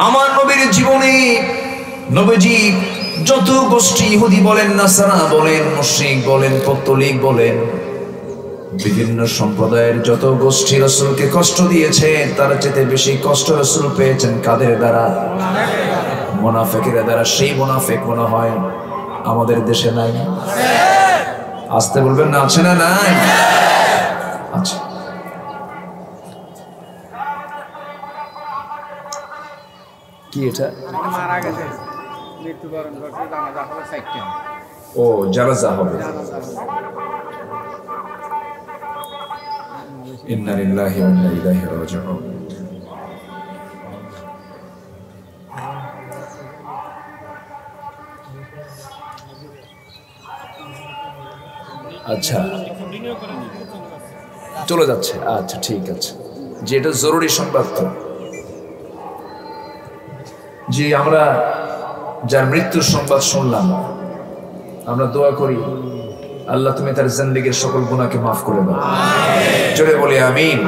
আমার নবীর জীবনে নবীজি যত গোষ্ঠী ইহুদি বলেন, নাসারা বলেন, মুশরিক বলেন, পৌত্তলিক বলেন, বিভিন্ন সম্প্রদায়ের যত গোষ্ঠী রাসূলকে কষ্ট দিয়েছে, তার চেয়ে বেশি কষ্ট রাসূল পেয়েছেন কাদের দ্বারা? মুনাফিকের দ্বারা। সেই মুনাফিক মনে হয় আমাদের দেশে নাই? আসতে বলবেন না, আছে না? নাই? আচ্ছা, কি এটা? মারা গেছে, মৃত্যুবরণ করছে, জানাজা হবে 4টা। ও, জানাজা হবে। ইন্না লিল্লাহি ওয়া ইন্না ইলাইহি রাজিউন। আচ্ছা, চলে যাচ্ছে। আচ্ছা, ঠিক আছে। যে এটা জরুরি সংবাদ তো। যে আমরা যার মৃত্যুর সংবাদ শুনলাম, আমরা দোয়া করি আল্লাহ তুমি তার জিন্দেগীর সকল গুনাহকে মাফ করে দাও। জোরে বলি আমিন।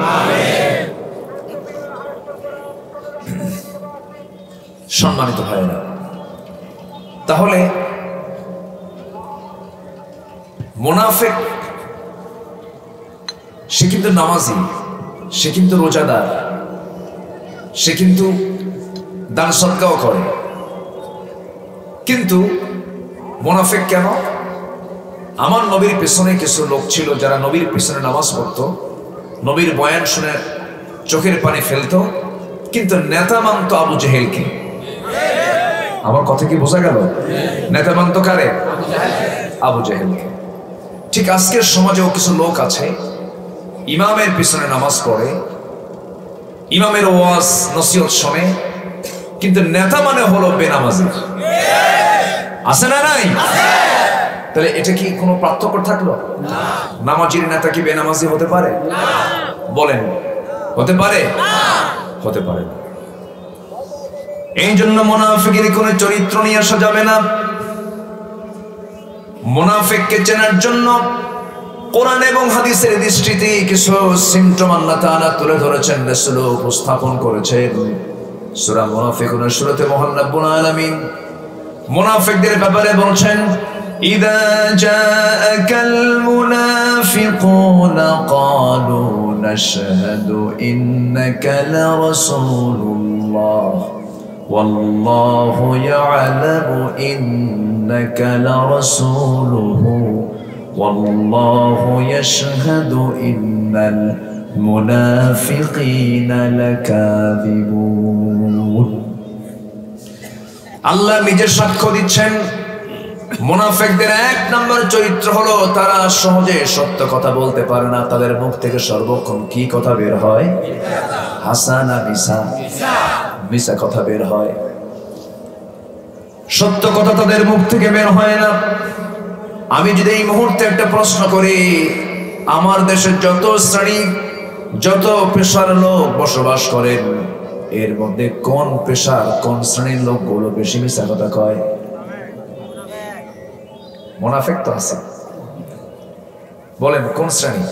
সম্মানিত ভাইরা, তাহলে মুনাফিক সে কিন্তু নামাজি, সে কিন্তু রোজাদার, সে কিন্তু দান সদকাও করে, কিন্তু মুনাফিক কেন? আমার নবীর পেছনে কিছু লোক ছিল যারা নবীর পেছনে নামাজ পড়তো, নবীর বয়ান শুনে চোখের পানি ফেলতো, কিন্তু নেতা মানত আবু জেহেলকে। আমার কথা কি বোঝা গেল? নেতা মানত কারে? আবু জেহেলকে। ঠিক আজকের সমাজেও কিছু লোক আছে, ইমামের পিছনে নামাজ পড়ে, ইমামের ওয়াজ নসিহত শোনে, কিন্তু নেতা মানে হলো বেনামাজি। আছে না নাই? তাহলে এটা কি কোনো পার্থক্য থাকলো? নামাজির নেতা কি বেনামাজি হতে পারে? বলেন, হতে পারে? হতে পারে না। এই জন্য মুনাফিকের কোনো চরিত্র নিয়ে আসা যাবে না। মুনাফিককে চেনার জন্য কোরআন এবং হাদিসের দৃষ্টিতে কিছু সিমটম আল্লাহ তাআলা তুলে ধরেছেন, রাসূল উপস্থাপন করেছেন। সূরা মুনাফিকুনের শুরুতে মহান রব্বুল আলামিন মুনাফিকদের ব্যাপারে বলছেন, ইযা জাআকাল মুনাফিকুনা ক্বালু নাশহাদু ইন্নাকা লারাসূলুল্লাহ ওয়াল্লাহু ইয়ালামু ইন্নাকা লারাসূলুহু ওয়াল্লাহু ইয়াশহাদু ইন্নাল মুনাফিকিনা লাকাযিবুন। আল্লাহ নিজে সাক্ষ্য দিচ্ছেন, মুনাফিকদের 1 নম্বর চরিত্র হলো তারা সহজে সত্য কথা বলতে পারে না। তাদের মুখ থেকে সর্বক্ষণ কি কথা বের হয়? হাসানা মিসা, মিসা কথা বের হয়। সত্য কথা তাদের মুখ থেকে বের হয় না। আমি যদি এই মুহূর্তে একটা প্রশ্ন করি, আমার দেশের যত শ্রেণী, যত পেশার লোক বসবাস করেন, এর মধ্যে কোন পেশার, কোন শ্রেণীর লোকগুলো বেশি মিথ্যা কথা কয়? মুনাফিক তো আছে। বলেন কোন শ্রেণী?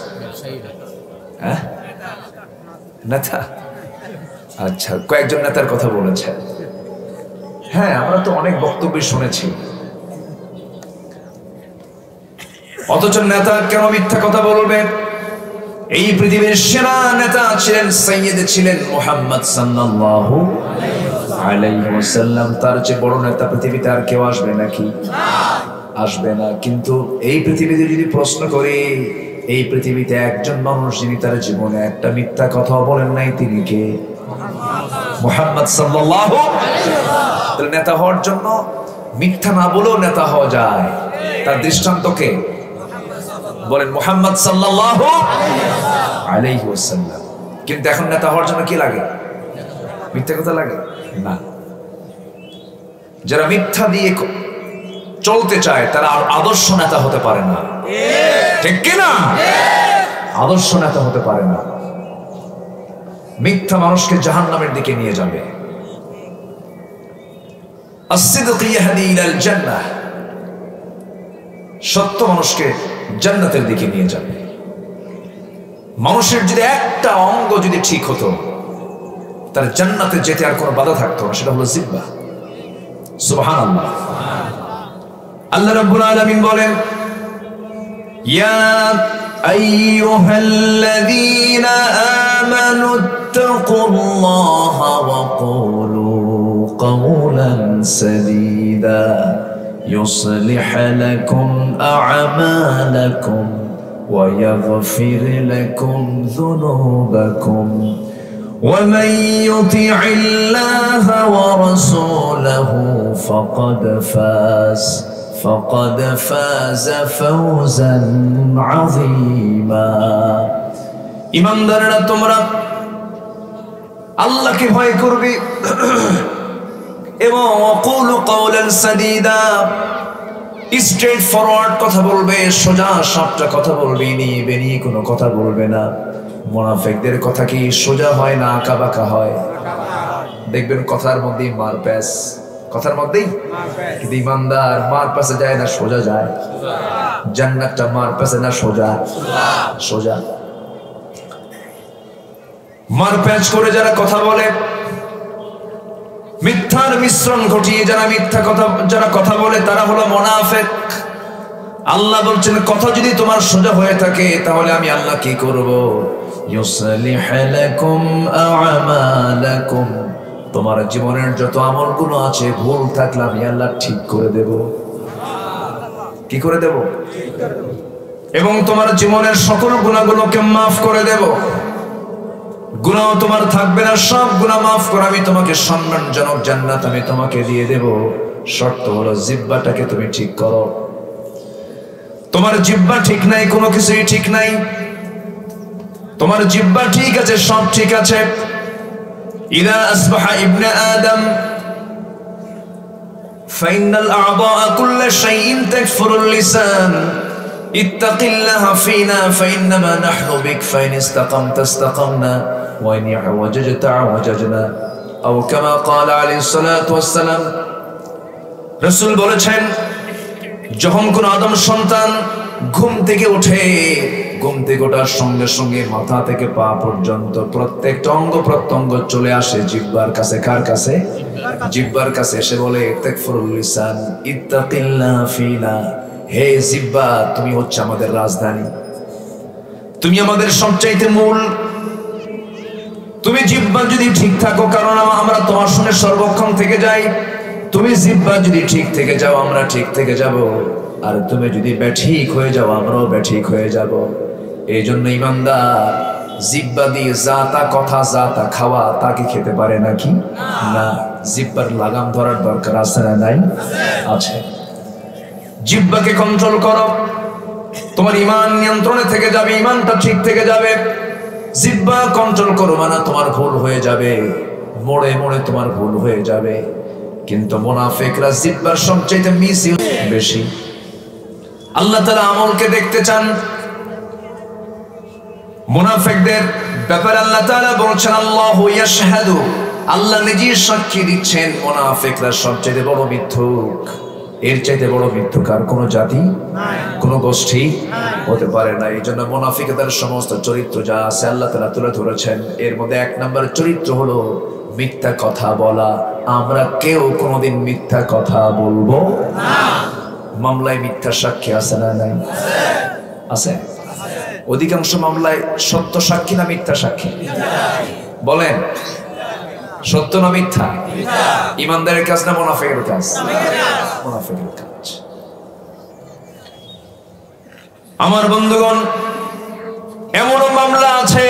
হ্যাঁ, নেতা। আচ্ছা, কয়েকজন নেতার কথা বলেছেন। হ্যাঁ, আমরা তো অনেক বক্তব্য শুনেছি, অথচ নেতা কেন মিথ্যা কথা বলবে? এই পৃথিবীর সেরা নেতা ছিলেন, সাইয়্যিদ ছিলেন মুহাম্মদ সাল্লাল্লাহু আলাইহি ওয়াসাল্লাম। তার চেয়ে বড় নেতা পৃথিবীতে আর কেউ আসবে নাকি? আসবে না। কিন্তু এই পৃথিবীতে যদি প্রশ্ন করি, এই পৃথিবীতে একজন মানুষ যিনি তার জীবনে একটা মিথ্যা কথা বলেন নাই, তিনি কে? মুহাম্মদ সাল্লাল্লাহু আলাইহি ওয়াসাল্লাম। তাহলে নেতা হওয়ার জন্য মিথ্যা না বলেও নেতা হওয়া যায়। তার দৃষ্টান্ত কে? বলেন মুহাম্মদ সাল্লাল্লাহু আলাইহি ওয়াসাল্লাম। কিন্তু এখন নেতা হওয়ার জন্য কি লাগে? মিথ্যা কথা লাগে না। যারা মিথ্যা দিয়ে চলতে চায় তারা আদর্শ নেতা হতে পারে না। ঠিক কি না? আদর্শ নেতা হতে পারে না। মিথ্যা মানুষকে জাহান্নামের দিকে নিয়ে যাবে। as-sidq yahdi ila al-jannah, সত্য মানুষকে জান্নাতের দিকে নিয়ে যাবে। মানুষের যদি একটা অঙ্গ যদি ঠিক হতো, তার জান্নাতে যেতে আর কোনো বাধা থাকতো না, সেটা হলো জিহ্বা। সুবহানাল্লাহ। আল্লাহ রাব্বুল আলামিন বলেন, ইয়া আইয়ুহাল্লাযীনা আমানু ইত্তাকুল্লাহা ওয়া কুলু কাওলান সাদীদা يصلح لكم أعمالكم ويغفر لكم ذنوبكم ومن يطع الله ورسوله فقد فاز فوزا عظيما। ইমানদাররা তোমরা আল্লাহকে ভয় করবে এবং ওয়াকুলু কাওলান সাদীদা, স্ট্রেট ফরওয়ার্ড কথা বলবে, সোজা সাপটা কথা বলবে, বেনিয়ে কোনো কথা বলবে না। মুনাফিকদের কথা কি সোজা হয় না আঁকা বাঁকা হয়? দেখবেন কথার মধ্যেই মার প্যাচ, কথার মধ্যেই। কিন্তু ইমানদার মার প্যাচে যায় না, সোজা যায়। জান্নাতটা মার প্যাচে না, সোজা সোজা। মার প্যাচ করে যারা কথা বলে, মিথ্যার মিশ্রণ ঘটিয়ে যারা কথা বলে, তারা হলো মুনাফিক। আল্লাহ বলছেন, কথা যদি তোমার সোজা হয়ে থাকে তাহলে আমি আল্লাহ কি করব? ইউসলিহ লাকুম আ'মালাকুম, তোমার জীবনের যত আমলগুলো আছে ভুল থাকলে আমি আল্লাহ ঠিক করে দেব। কি করে দেব? এবং তোমার জীবনের সকল গুনাহগুলোকে মাফ করে দেব। গুনাহ তোমার থাকবে না, সব গুনাহ মাফ করে আমি তোমাকে সম্মানজনক জান্নাত আমি তোমাকে দিয়ে দেব। শর্ত হলো জিহ্বাটাকে তুমি ঠিক করো। তোমার জিহ্বা ঠিক নাই, কোনো কিছুই ঠিক নাই। তোমার জিহ্বা ঠিক আছে, সব ঠিক আছে। ইদা আসবাহা ইবনে আদম ফাইনাল আ'দা কুল্লা শাইইন তাকফুরুল লিসান ইত্তাকিল্লাহা ফিনা ফাইন্নামা নাহনু বিক ফাইন ইসতাকামতা ইসতাকামনা ওয়া ইন ওয়াজাজতা ওয়াজাজনা আও কামা ক্বালা আলাইহিস সালাতু ওয়াস সালাম। রাসূল বলেছেন, যখন কোন আদম সন্তান ঘুম থেকে ওঠে, ঘুম থেকে ওঠার সঙ্গে সঙ্গে মাথা থেকে পা পর্যন্ত প্রত্যেকটা অঙ্গ প্রত্যঙ্গ চলে আসে জিহ্বার কাছে। কার কাছে? জিহ্বার কাছে। এসে বলে, তাকফুরুল লিসান ইত্তাকিল্লাহ ফিনা, হে জিহ্বা তুমি হচ্ছে আমাদের রাজধানী, তুমি আমাদের সবচাইতে মূল। তুমি জিহ্বা যদি ঠিক থাকো, কারণ আমরা তোমার সঙ্গে সর্বক্ষণ থেকে যাই, তুমি জিহ্বা যদি ঠিক থেকে যাও আমরা ঠিক থেকে যাব, আর তুমি যদি ব্যাঠিক হয়ে যাও আমরাও ব্যাঠিক হয়ে যাব। এই জন্য ইমানদার জিহ্বা দিয়ে জাতা কথা জাতা খাওয়া তাকে খেতে পারে নাকি? না। জিহ্বার লাগাম ধরার দরকার আছে না নাই? আছে। জিহ্বাকে কন্ট্রোল করো, তোমার ঈমান নিয়ন্ত্রণে থেকে যাবে, ঈমানটা ঠিক থেকে যাবে। জিহ্বা কন্ট্রোল করো মানে তোমার ভুল হয়ে যাবে, মোড়ে মোড়ে তোমার ভুল হয়ে যাবে। কিন্তু মুনাফিকরা জিহ্বার সবচেয়ে মিসইউজ বেশি। আল্লাহ তাআলা আমলকে দেখতে চান। মুনাফিকদের ব্যাপারে আল্লাহ তাআলা বলছেন, আল্লাহু ইয়াশহাদু, আল্লাহ নিজেই সাক্ষী দিচ্ছেন মুনাফিকরা সবচেয়ে বড় মিথ্যুক। এর চাইতে বড় মিথ্যুক আর কোনো জাতি কোনো গোষ্ঠী হতে পারে না। এই জন্য মুনাফিকদের সমস্ত চরিত্র যা আছে আল্লাহ তাআলা তুলে ধরেছেন। এর মধ্যে এক নম্বর চরিত্র হলো মিথ্যা কথা বলা। আমরা কেউ কোনোদিন মিথ্যা কথা বলবো না। মামলায় মিথ্যা সাক্ষী আছে না নাই? আছে। অধিকাংশ মামলায় সত্য সাক্ষী না মিথ্যা সাক্ষী? বলেন, সত্য না মিথ্যা? ইমানদারের কাজ না মুনাফিকের কাজ? মুনাফিকের কাজ। আমার বন্ধুগণ, এমনও মামলা আছে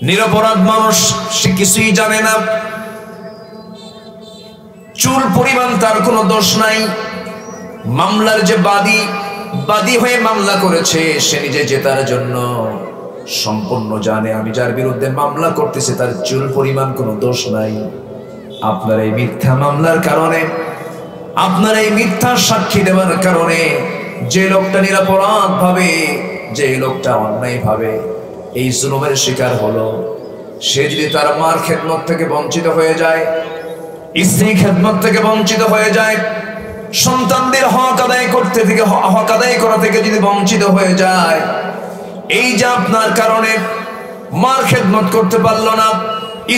নিরপরাধ মানুষ, সে কিছুই জানে না, চুল পরিমাণ তার কোনো দোষ নাই। মামলার যে বাদী হয়ে মামলা করেছে সে নিজে জেতার জন্য সম্পূর্ণ জানে আমি যার বিরুদ্ধে মামলা করতেছি তার চুল পরিমাণ কোনো দোষ নাই। আপনার এই মিথ্যা মামলার কারণে, আপনার এই মিথ্যা সাক্ষী দেওয়ার কারণে যে লোকটা নিরপরাধ ভাবে, যে লোকটা অন্যায় ভাবে এই জুলুমের শিকার হলো, সে যদি তার মার খেদমত থেকে বঞ্চিত হয়ে যায়, স্ত্রী খেদমত থেকে বঞ্চিত হয়ে যায়, সন্তানদের হক আদায় করা থেকে যদি বঞ্চিত হয়ে যায়, এই যে আপনার কারণে মার খেদমত করতে পারলো না,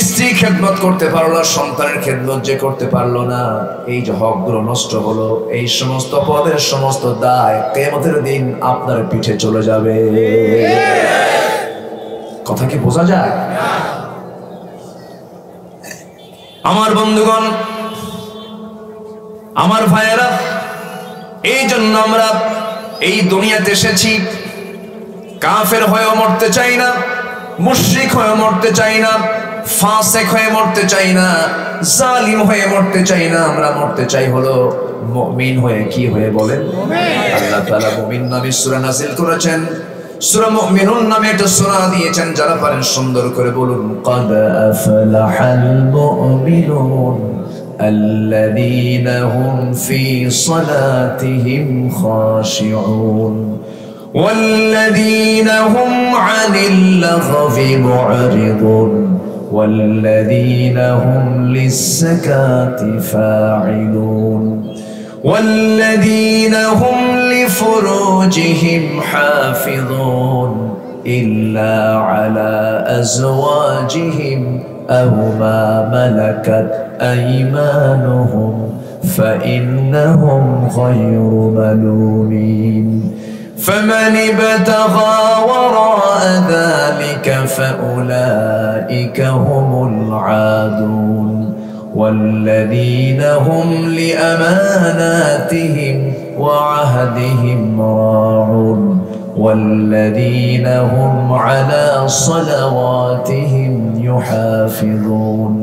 স্ত্রী খেদমত করতে পারলো না, সন্তানের খেদমত যে করতে পারলো না, এই যে হকগুলো নষ্ট হলো, এই সমস্ত পদের সমস্ত দায় কিয়ামতের দিন আপনার পিঠে চলে যাবে। কথা কি বোঝা যায়? আমার বন্ধুগণ, আমার ভাইয়েরা, এই জন্য আমরা এই দুনিয়াতে এসেছি। কাফের হয়ে মরতে চাই না, মুশরিক হয়ে মরতে চাই না, ফাসিক হয়ে মরতে চাই না, জালিম হয়ে মরতে চাই না। আমরা মরতে চাই হলো মুমিন হয়ে। কি হয়ে বলেন? আল্লাহ তাআলা মুমিন নামে সূরা নাযিল করেছেন। সূরা মুমিনুন নামে একটা সূরা দিয়েছেন। যারা পারেন সুন্দর করে বলুন, ক্বাদ আফলাহাল মুমিনুন الذين هم في صلاتهم خاشعون والذين هم عن اللغو معرضون والذين هم للزكاة فاعلون والذين هم لفروجهم حافظون إلا على أزواجهم أو ما ملكت أيمانهم فإنهم غير ملومين فمن ابتغى وراء ذلك فأولئك هم العادون والذين هم لأماناتهم وعهدهم راعون والذين هم على صلواتهم يحافظون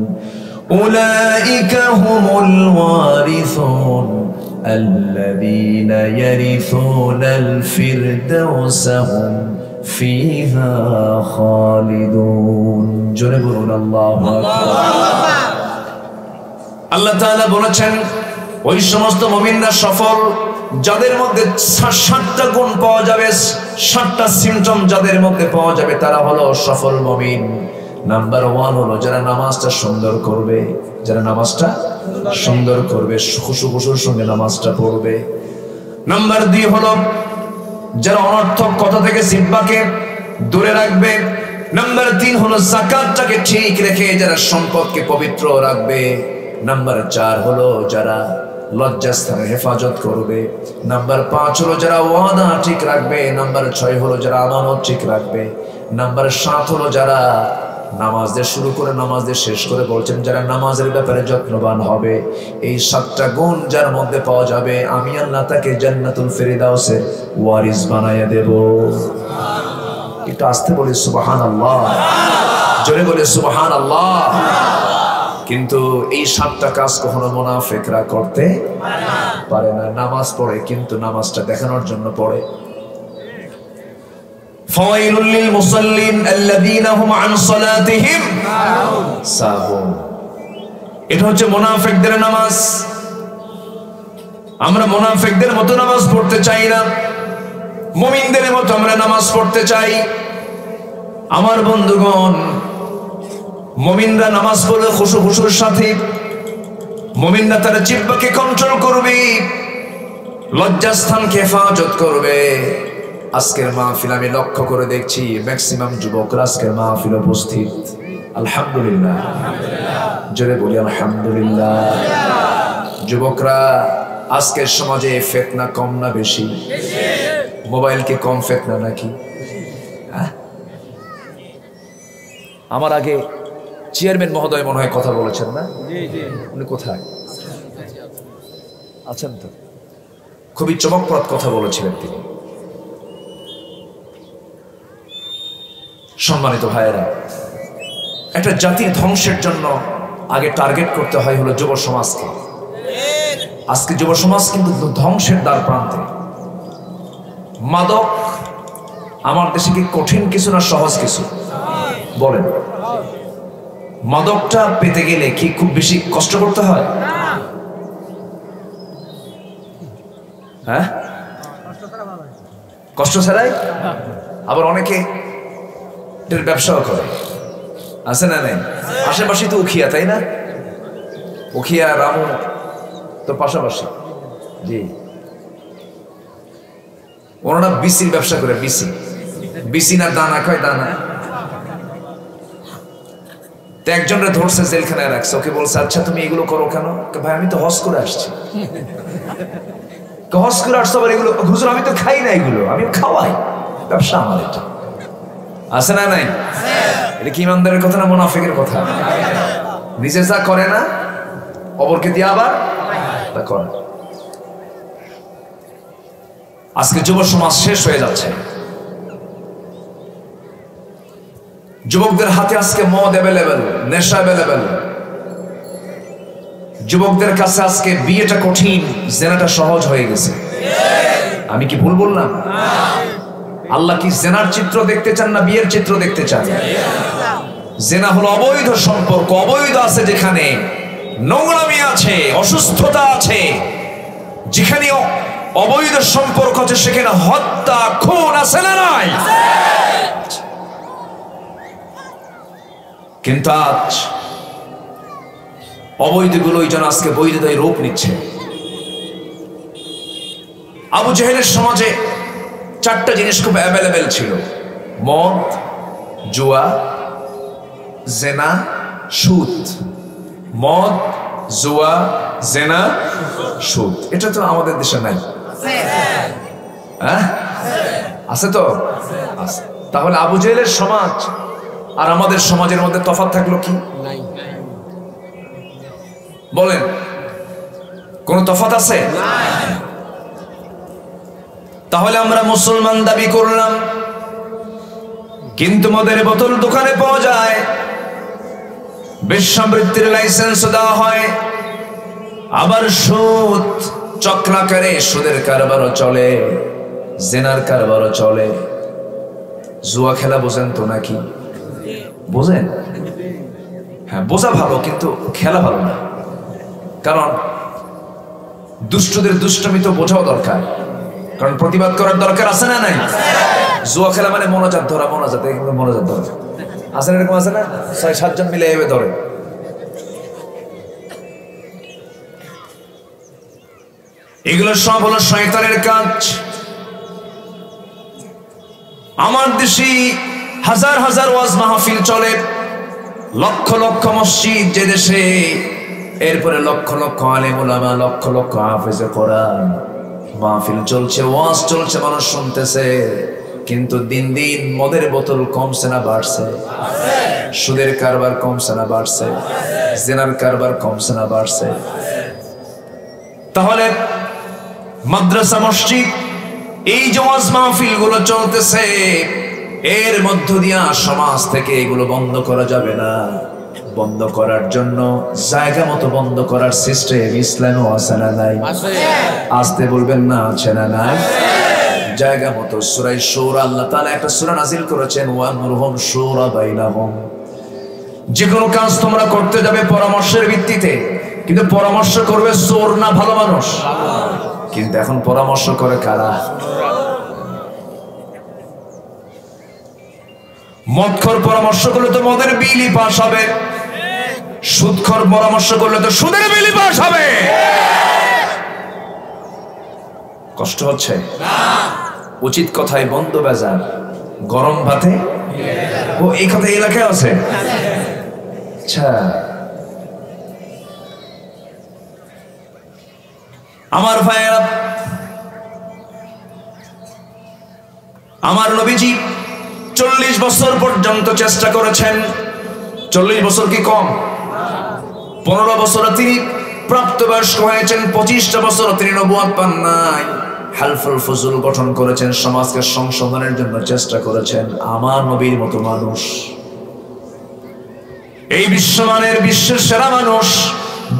أولئك هم الوارثون الذين يرثون الفردوس هم فيها خالدون جنبون الله আল্লাহ তাআলা বলেছেন, ওই সমস্ত মুমিনরা সফল যাদের মধ্যে 7টা গুণ পাওয়া যাবে, 7টা সিম্পটম যাদের মধ্যে পাওয়া যাবে, তারা হলো সফল মুমিন। নাম্বার 1 হলো যারা নামাজটা সুন্দর করবে, যারা নামাজটা সুন্দর করবে, খুশুর সঙ্গে নামাজটা পড়বে। নাম্বার 2 হলো যারা অনর্থক কথা থেকে জিহ্বাকে দূরে রাখবে। নাম্বার 3 হলো যাকাতটাকে ঠিক রেখে যারা সম্পদকে পবিত্র রাখবে। নাম্বার 4 হলো যারা লজ্জাস্থানের হেফাজত করবে। নাম্বার 5 হলো যারা ওয়াদা ঠিক রাখবে। নাম্বার 6 হলো যারা আমানত ঠিক রাখবে। নাম্বার 7 হলো যারা নামাজ দিয়ে শুরু করে নামাজ দিয়ে শেষ করে বলছেন যারা নামাজের ব্যাপারে যত্নবান হবে। এই 7টা গুণ যার মধ্যে পাওয়া যাবে, আমি আল্লাহ তাকে জান্নাতুল ফেরদাউসের ওয়ারিস বানাইয়া দেব। একটু আস্তে বলি সুবহানাল্লাহ, জোরে বলি সুবহানাল্লাহ। কিন্তু এই 7টা কাজ কখনো মুনাফিকরা করতে পারে না। নামাজ পড়ে কিন্তু নামাজটা দেখানোর জন্য পড়ে। ফাওয়াইলুল লিল মুসাল্লিন আল্লাযীনা হুম আন সালাতিহিম সাহুন। এটা হচ্ছে মুনাফিকদের নামাজ। আমরা মুনাফিকদের মতো নামাজ পড়তে চাই না, মুমিনদের মতো আমরা নামাজ পড়তে চাই। আমার বন্ধুগণ, মুমিনরা নামাজ পড়লে খুশুর সাথে, মুমিনরা তার জিহ্বাকে কন্ট্রোল করবে, লজ্জাস্থানকে হেফাজত করবে। আজকের মাহফিল আমি লক্ষ্য করে দেখছি ম্যাক্সিমাম যুবকরা আজকের মাহফিল উপস্থিত। আলহামদুলিল্লাহ, জোরে বলি আলহামদুলিল্লাহ। যুবকরা আজকের সমাজে ফিতনা কম না বেশি? মোবাইল কি কম ফিতনা নাকি? আমার আগে চেয়ারম্যান মহোদয় মনে হয় কথা বলেছেন না? উনি কোথায় আছেন? তো খুবই চমকপ্রদ কথা বলেছিলেন তিনি। সম্মানিত ভাইয়েরা, একটা জাতির ধ্বংসের জন্য আগে টার্গেট করতে হয় হলো যুব সমাজকে। আজকে যুব সমাজ কিন্তু ধ্বংসের দ্বার প্রান্তে। মাদক আমার দেশে কি কঠিন কিছু না সহজ কিছু? বলেন, মাদকটা পেতে গেলে কি খুব বেশি কষ্ট করতে হয়? হ্যাঁ, কষ্ট ছাড়াই। আবার অনেকে এটার ব্যবসাও করে, আছে না নেই? আশেপাশে তো উখিয়া, তাই না? উখিয়া রামু তো পাশাপাশি। জি, ওনারা বিসির ব্যবসা করে। বিসি না দানা খায়, দানা তো একজনের ধরছে, জেলখানায় রাখছে। ওকে বলছে, আচ্ছা তুমি এগুলো করো কেন? ভাই আমি তো হজ করে আসছি। হজ করে আসছো আবার এগুলো? হুজুর আমি তো খাই না এগুলো, আমি খাওয়াই, ব্যবসা আমার এটা। আছে না নাই? এটা কি ইমানদারের কথা না মুনাফিকের কথা? নিজে যা করে না অপরকে দিয়ে আবার তা করে। আজকে যুব সমাজ শেষ হয়ে যাচ্ছে। যুবকদের হাতে আজকে মদ অ্যাভেলেবেল, নেশা অ্যাভেলেবেল। যুবকদের কাছে আজকে বিয়েটা কঠিন, জেনাটা সহজ হয়ে গেছে। আমি কি ভুল বললাম? আল্লাহ কি জেনার চিত্র দেখতে চান না বিয়ের চিত্র দেখতে চান? জেনা হলো অবৈধ সম্পর্ক। অবৈধ আছে যেখানে, নোংরামি আছে, অসুস্থতা আছে। যেখানে অবৈধ সম্পর্ক আছে সেখানে হত্যা, খুন আছে না নাই? কিন্তু আজ অবৈধগুলোই যেন আজকে বৈধতায় রূপ নিচ্ছে। আবু জেহেলের সমাজে 4টা জিনিস খুব অ্যাভেলেবেল ছিল: মদ, জুয়া, জেনা, সুদ। মদ, জুয়া, জেনা, সুদ। এটা তো আমাদের দেশে নাই। হ্যাঁ, আছে তো? আছে। তাহলে আবু জেহেলের সমাজ আর আমাদের সমাজের মধ্যে তফাৎ থাকলো কি? বলেন, কোন তফাৎ আছে? তাহলে আমরা মুসলমান দাবি করলাম, কিন্তু মদের বোতল দোকানে পাওয়া যায়, বেশ্যাবৃত্তির লাইসেন্স দেওয়া হয়, আবার সুদ চক্রাকারে সুদের কারবারও চলে, জেনার কারবারও চলে। জুয়া খেলা বোঝেন তো নাকি? বোঝেন? হ্যাঁ, বোঝা ভালো, কিন্তু খেলা ভালো না। কারণ দুষ্টদের দুষ্টমি তো বোঝাও দরকার, কারণ প্রতিবাদ করার দরকার আছে না নাই? জুয়া খেলা মানে মনোজাত ধরা, মনোজাত ধরা আছে না? এরকম আছে না? 6-7 জন মিলে এভাবে ধরে। এগুলো সব হলো শয়তানের কাজ। আমার দেশে হাজার হাজার ওয়াজ মাহফিল চলে, লক্ষ লক্ষ মসজিদ যে দেশে, এরপরে লক্ষ লক্ষ আলেম উলামা, লক্ষ লক্ষ হাফেজে কোরআন, মাহফিল চলছে, ওয়াজ চলছে, মানুষ শুনতেছে। কিন্তু দিন দিন মদের বোতল কমছে না বাড়ছে? সুদের কারবার কমছে না বাড়ছে? জেনার কারবার কমছে না বাড়ছে? তাহলে মাদ্রাসা, মসজিদ, এই যে ওয়াজ মাহফিল গুলো চলতেছে, এর মধ্য দিয়া সমাজ থেকে এগুলো বন্ধ করা যাবে না। বন্ধ করার জন্য জায়গা মতো বন্ধ করার সিস্টেম ইসলামও আছে না নাই? আসতে বলবেন না, আছে না নাই? জায়গা মতো সূরা শুরা, আল্লাহ তাআলা একটা সূরা নাযিল করেছেন, ওয়ামরহুম শুরা বাইনাহুম। যে কোনো কাজ তোমরা করতে যাবে পরামর্শের ভিত্তিতে, কিন্তু পরামর্শ করবে চোর না ভালো মানুষ? কিন্তু এখন পরামর্শ করে কারা? মদখোর পরামর্শ করলে তো মদের বিলি পাস হবে, সুদখোর পরামর্শ করলে তো সুদের বিলি পাস হবে। কষ্ট হচ্ছে? উচিত কথায় বন্ধ বাজার, গরম ভাতে। ও, এই কথা এলাকায় আছে? আচ্ছা, আমার ভাইয়েরা, আমার নবীজি 40 বছর পর্যন্ত চেষ্টা করেছেন। 40 বছর কি কম? 15 বছরে তিনি প্রাপ্তবয়স্ক হয়েছেন, 25টা বছর তিনি নবুয়ত পান নাই। হালফুল ফুজুল গঠন করেছেন, সমাজকে সংশোধনের জন্য চেষ্টা করেছেন। আমার নবীর মতো মানুষ, এই বিশ্বমানের, বিশ্বের সেরা মানুষ,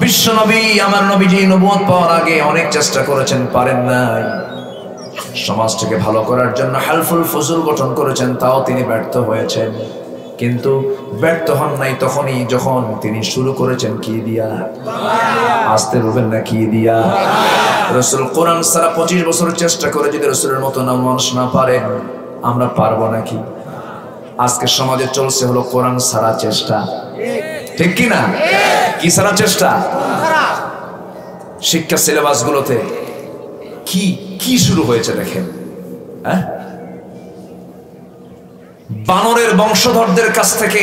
বিশ্ব নবী, আমার নবীজি নবুয়ত পাওয়ার আগে অনেক চেষ্টা করেছেন, পারেন নাই। সমাজটাকে ভালো করার জন্য হালফুল ফুজুল গঠন করেছেন, তাও তিনি ব্যর্থ হয়েছেন। কিন্তু ব্যর্থ হন নাই তখনই যখন তিনি শুরু করেছেন কি দিয়া? আসতে বলবেন না, কি দিয়া? রাসূল কোরআন সারা 25 বছর চেষ্টা করে যদি রাসূলের মতো না মানুষ না পারেন, আমরা পারবো নাকি? আজকে সমাজে চলছে হলো কোরআন সারা চেষ্টা, ঠিক কি না? কি সারা চেষ্টা? শিক্ষা সিলেবাস গুলোতে কি কি শুরু হয়েছে দেখেন। হ্যাঁ, বানরের বংশধরদের কাছ থেকে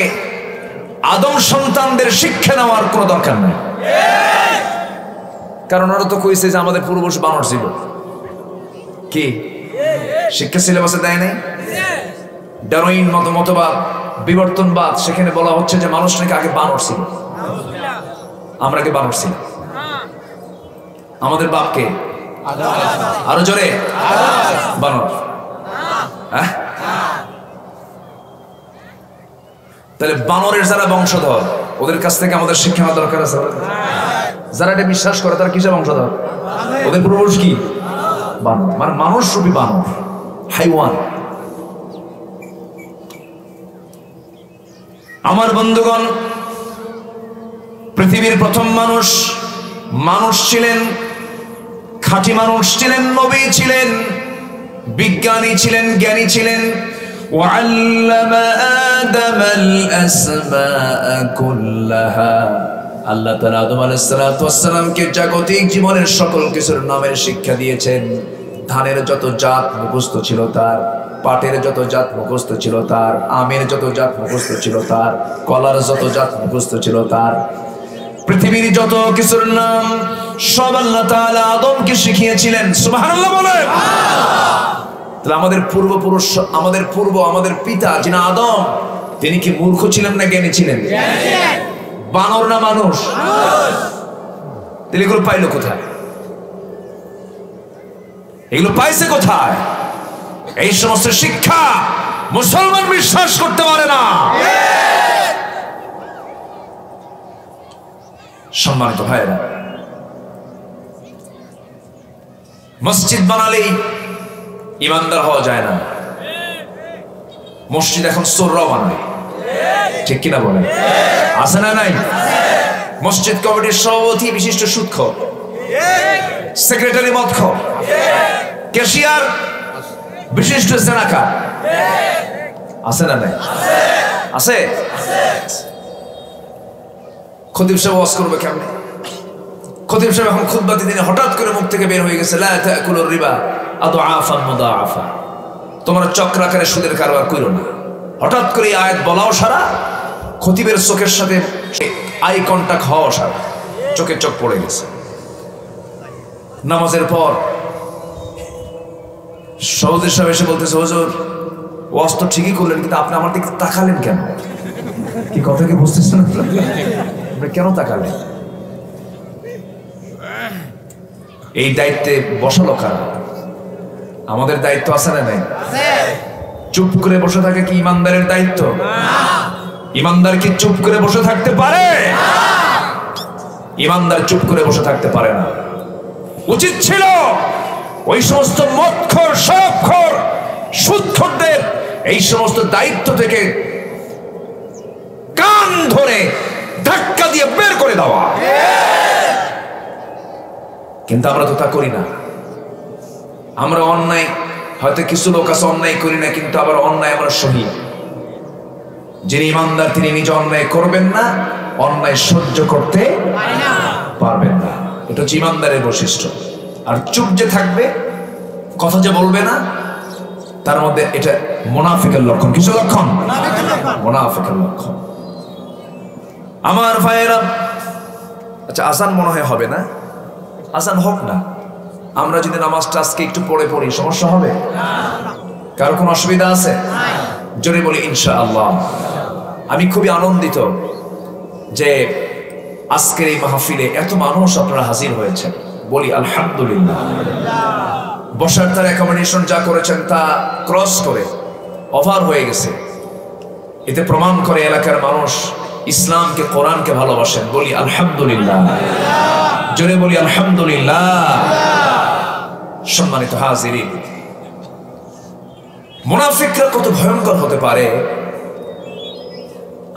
আদম সন্তানদের শিক্ষা নেওয়ার কোনো দরকার নাই, কারণ ওরা তো কইছে যে আমাদের পূর্বপুরুষ বানর ছিল। কি শিক্ষা সিলেবাসে দেয় নাই? ডারউইন মতবাদ, বিবর্তনবাদ, সেখানে বলা হচ্ছে যে মানুষ নাকি আগে বানর ছিল। আমরা কি বানর ছিল? আমাদের বাপকে আরো জোরে বানর। হ্যাঁ, তাহলে বানরের যারা বংশধর ওদের কাছ থেকে আমাদের শিক্ষা নেওয়া দরকার আছে। যারা এটা বিশ্বাস করে তারা কিসের বংশধর? ওদের পূর্বপুরুষ কি বানর, মানে মানুষ রূপী বানর, হাইওয়ান। আমার বন্ধুগণ, পৃথিবীর প্রথম মানুষ ছিলেন, খাঁটি মানুষ ছিলেন, নবী ছিলেন, বিজ্ঞানী ছিলেন, জ্ঞানী ছিলেন। وعلم آدم الأسماء كلها। আল্লাহ তাআলা আদম আলাইহিস সালাতু ওয়াস সালামকে জাগতিক জীবনের সকল কিছুর নামের শিক্ষা দিয়েছেন। ধানের যত জাত মুখস্থ ছিল তার, পাটের যত জাত মুখস্থ ছিল তার, আমের যত জাত মুখস্থ ছিল তার, কলার যত জাত মুখস্থ ছিল তার, পৃথিবীর যত কিছুর নাম সব আল্লাহ তাআলা আদমকে শিখিয়েছিলেন। সুবহানাল্লাহ বলেন। তাহলে আমাদের পিতা যিনি আদম, তিনি কি মূর্খ ছিলেন না জ্ঞানী ছিলেন? বানর না মানুষ? তাহলে এগুলো পাইলো কোথায়? এগুলো পাইছে কোথায়? এই সমস্ত শিক্ষা মুসলমান বিশ্বাস করতে পারে না। সম্মানিত ভাইরা, মসজিদ বানালেই ইমানদার হওয়া যায় না। মসজিদ এখন চোররাও বানায়, ঠিক কিনা বলেন? আছে না নাই? মসজিদ কমিটির সভাপতি বিশিষ্ট সুদখোর, সেক্রেটারি মদখোর, ক্যাশিয়ার বিশিষ্ট জেনাকার, আছে না নাই? আছে। খতিব সাহেব ওয়াজ করবে কেমনে? খতিব সাহেব এখন খুতবা দিতে হঠাৎ করে মুখ থেকে বের হয়ে গেছে, লা তাকুলুর রিবা আদআফান মুদাআফা, তোমরা চক্রাকারে সুদের কারবার করো না। হঠাৎ করে এই আয়াত বলাও সারা, খতিবের চোখের সাথে আই কন্টাক্ট হওয়া সারা, চোখে চোখ পড়ে গেছে। নামাজের পর সভাপতি সাহেব এসে বলতেছে, হুজুর ওয়াজ তো ঠিকই করলেন, কিন্তু আপনি আমার দিকে তাকালেন কেন? কি কথা কি বুঝতেছেন? কেন তাকালেন? এই দায়িত্বে বসালো কারা? আমাদের দায়িত্ব আছে না নাই? চুপ করে বসে থাকে কি ইমানদারের দায়িত্ব? ইমানদার কি চুপ করে বসে থাকতে পারে? ইমানদার চুপ করে বসে থাকতে পারে না। উচিত ছিল ওই সমস্ত মদখোর, শরাবখোর, সুদখোরদের এই সমস্ত দায়িত্ব থেকে কান ধরে ধাক্কা দিয়ে বের করে দেওয়া, কিন্তু আমরা তো তা করি না। আমরা অন্যায়, হয়তো কিছু লোক আছে অন্যায় করি না, কিন্তু আবার অন্যায় আমরা সহি। যিনি ইমানদার তিনি নিজে অন্যায় করবেন না, অন্যায় সহ্য করতে পারবেন না। এটা হচ্ছে ইমানদারের বৈশিষ্ট্য। আর চুপ যে থাকবে, কথা যে বলবে না, তার মধ্যে এটা মুনাফিকের লক্ষণ। কিছু লক্ষণ মুনাফিকের লক্ষণ। আমার ভাইয়েরা, আচ্ছা আজান মনে হয় হবে না, আজান হোক না। আমরা যদি নামাজটা আজকে একটু পড়ে পড়ি, সমস্যা হবে? কারো কোনো অসুবিধা আছে? জোরে বলি ইনশাআল্লাহ। আমি খুবই আনন্দিত যে আজকের এই মাহফিলে এত মানুষ আপনারা হাজির হয়েছেন, বলি আলহামদুলিল্লাহ। বসার তার অ্যাকোমোডেশন যা করেছেন তা ক্রস করে ওভার হয়ে গেছে। এতে প্রমাণ করে এলাকার মানুষ ইসলামকে, কোরআনকে ভালোবাসেন, বলি আলহামদুলিল্লাহ। জোরে বলি আলহামদুলিল্লাহ। সম্মানিত হাজিরিন, মুনাফিকরা কত ভয়ঙ্কর হতে পারে।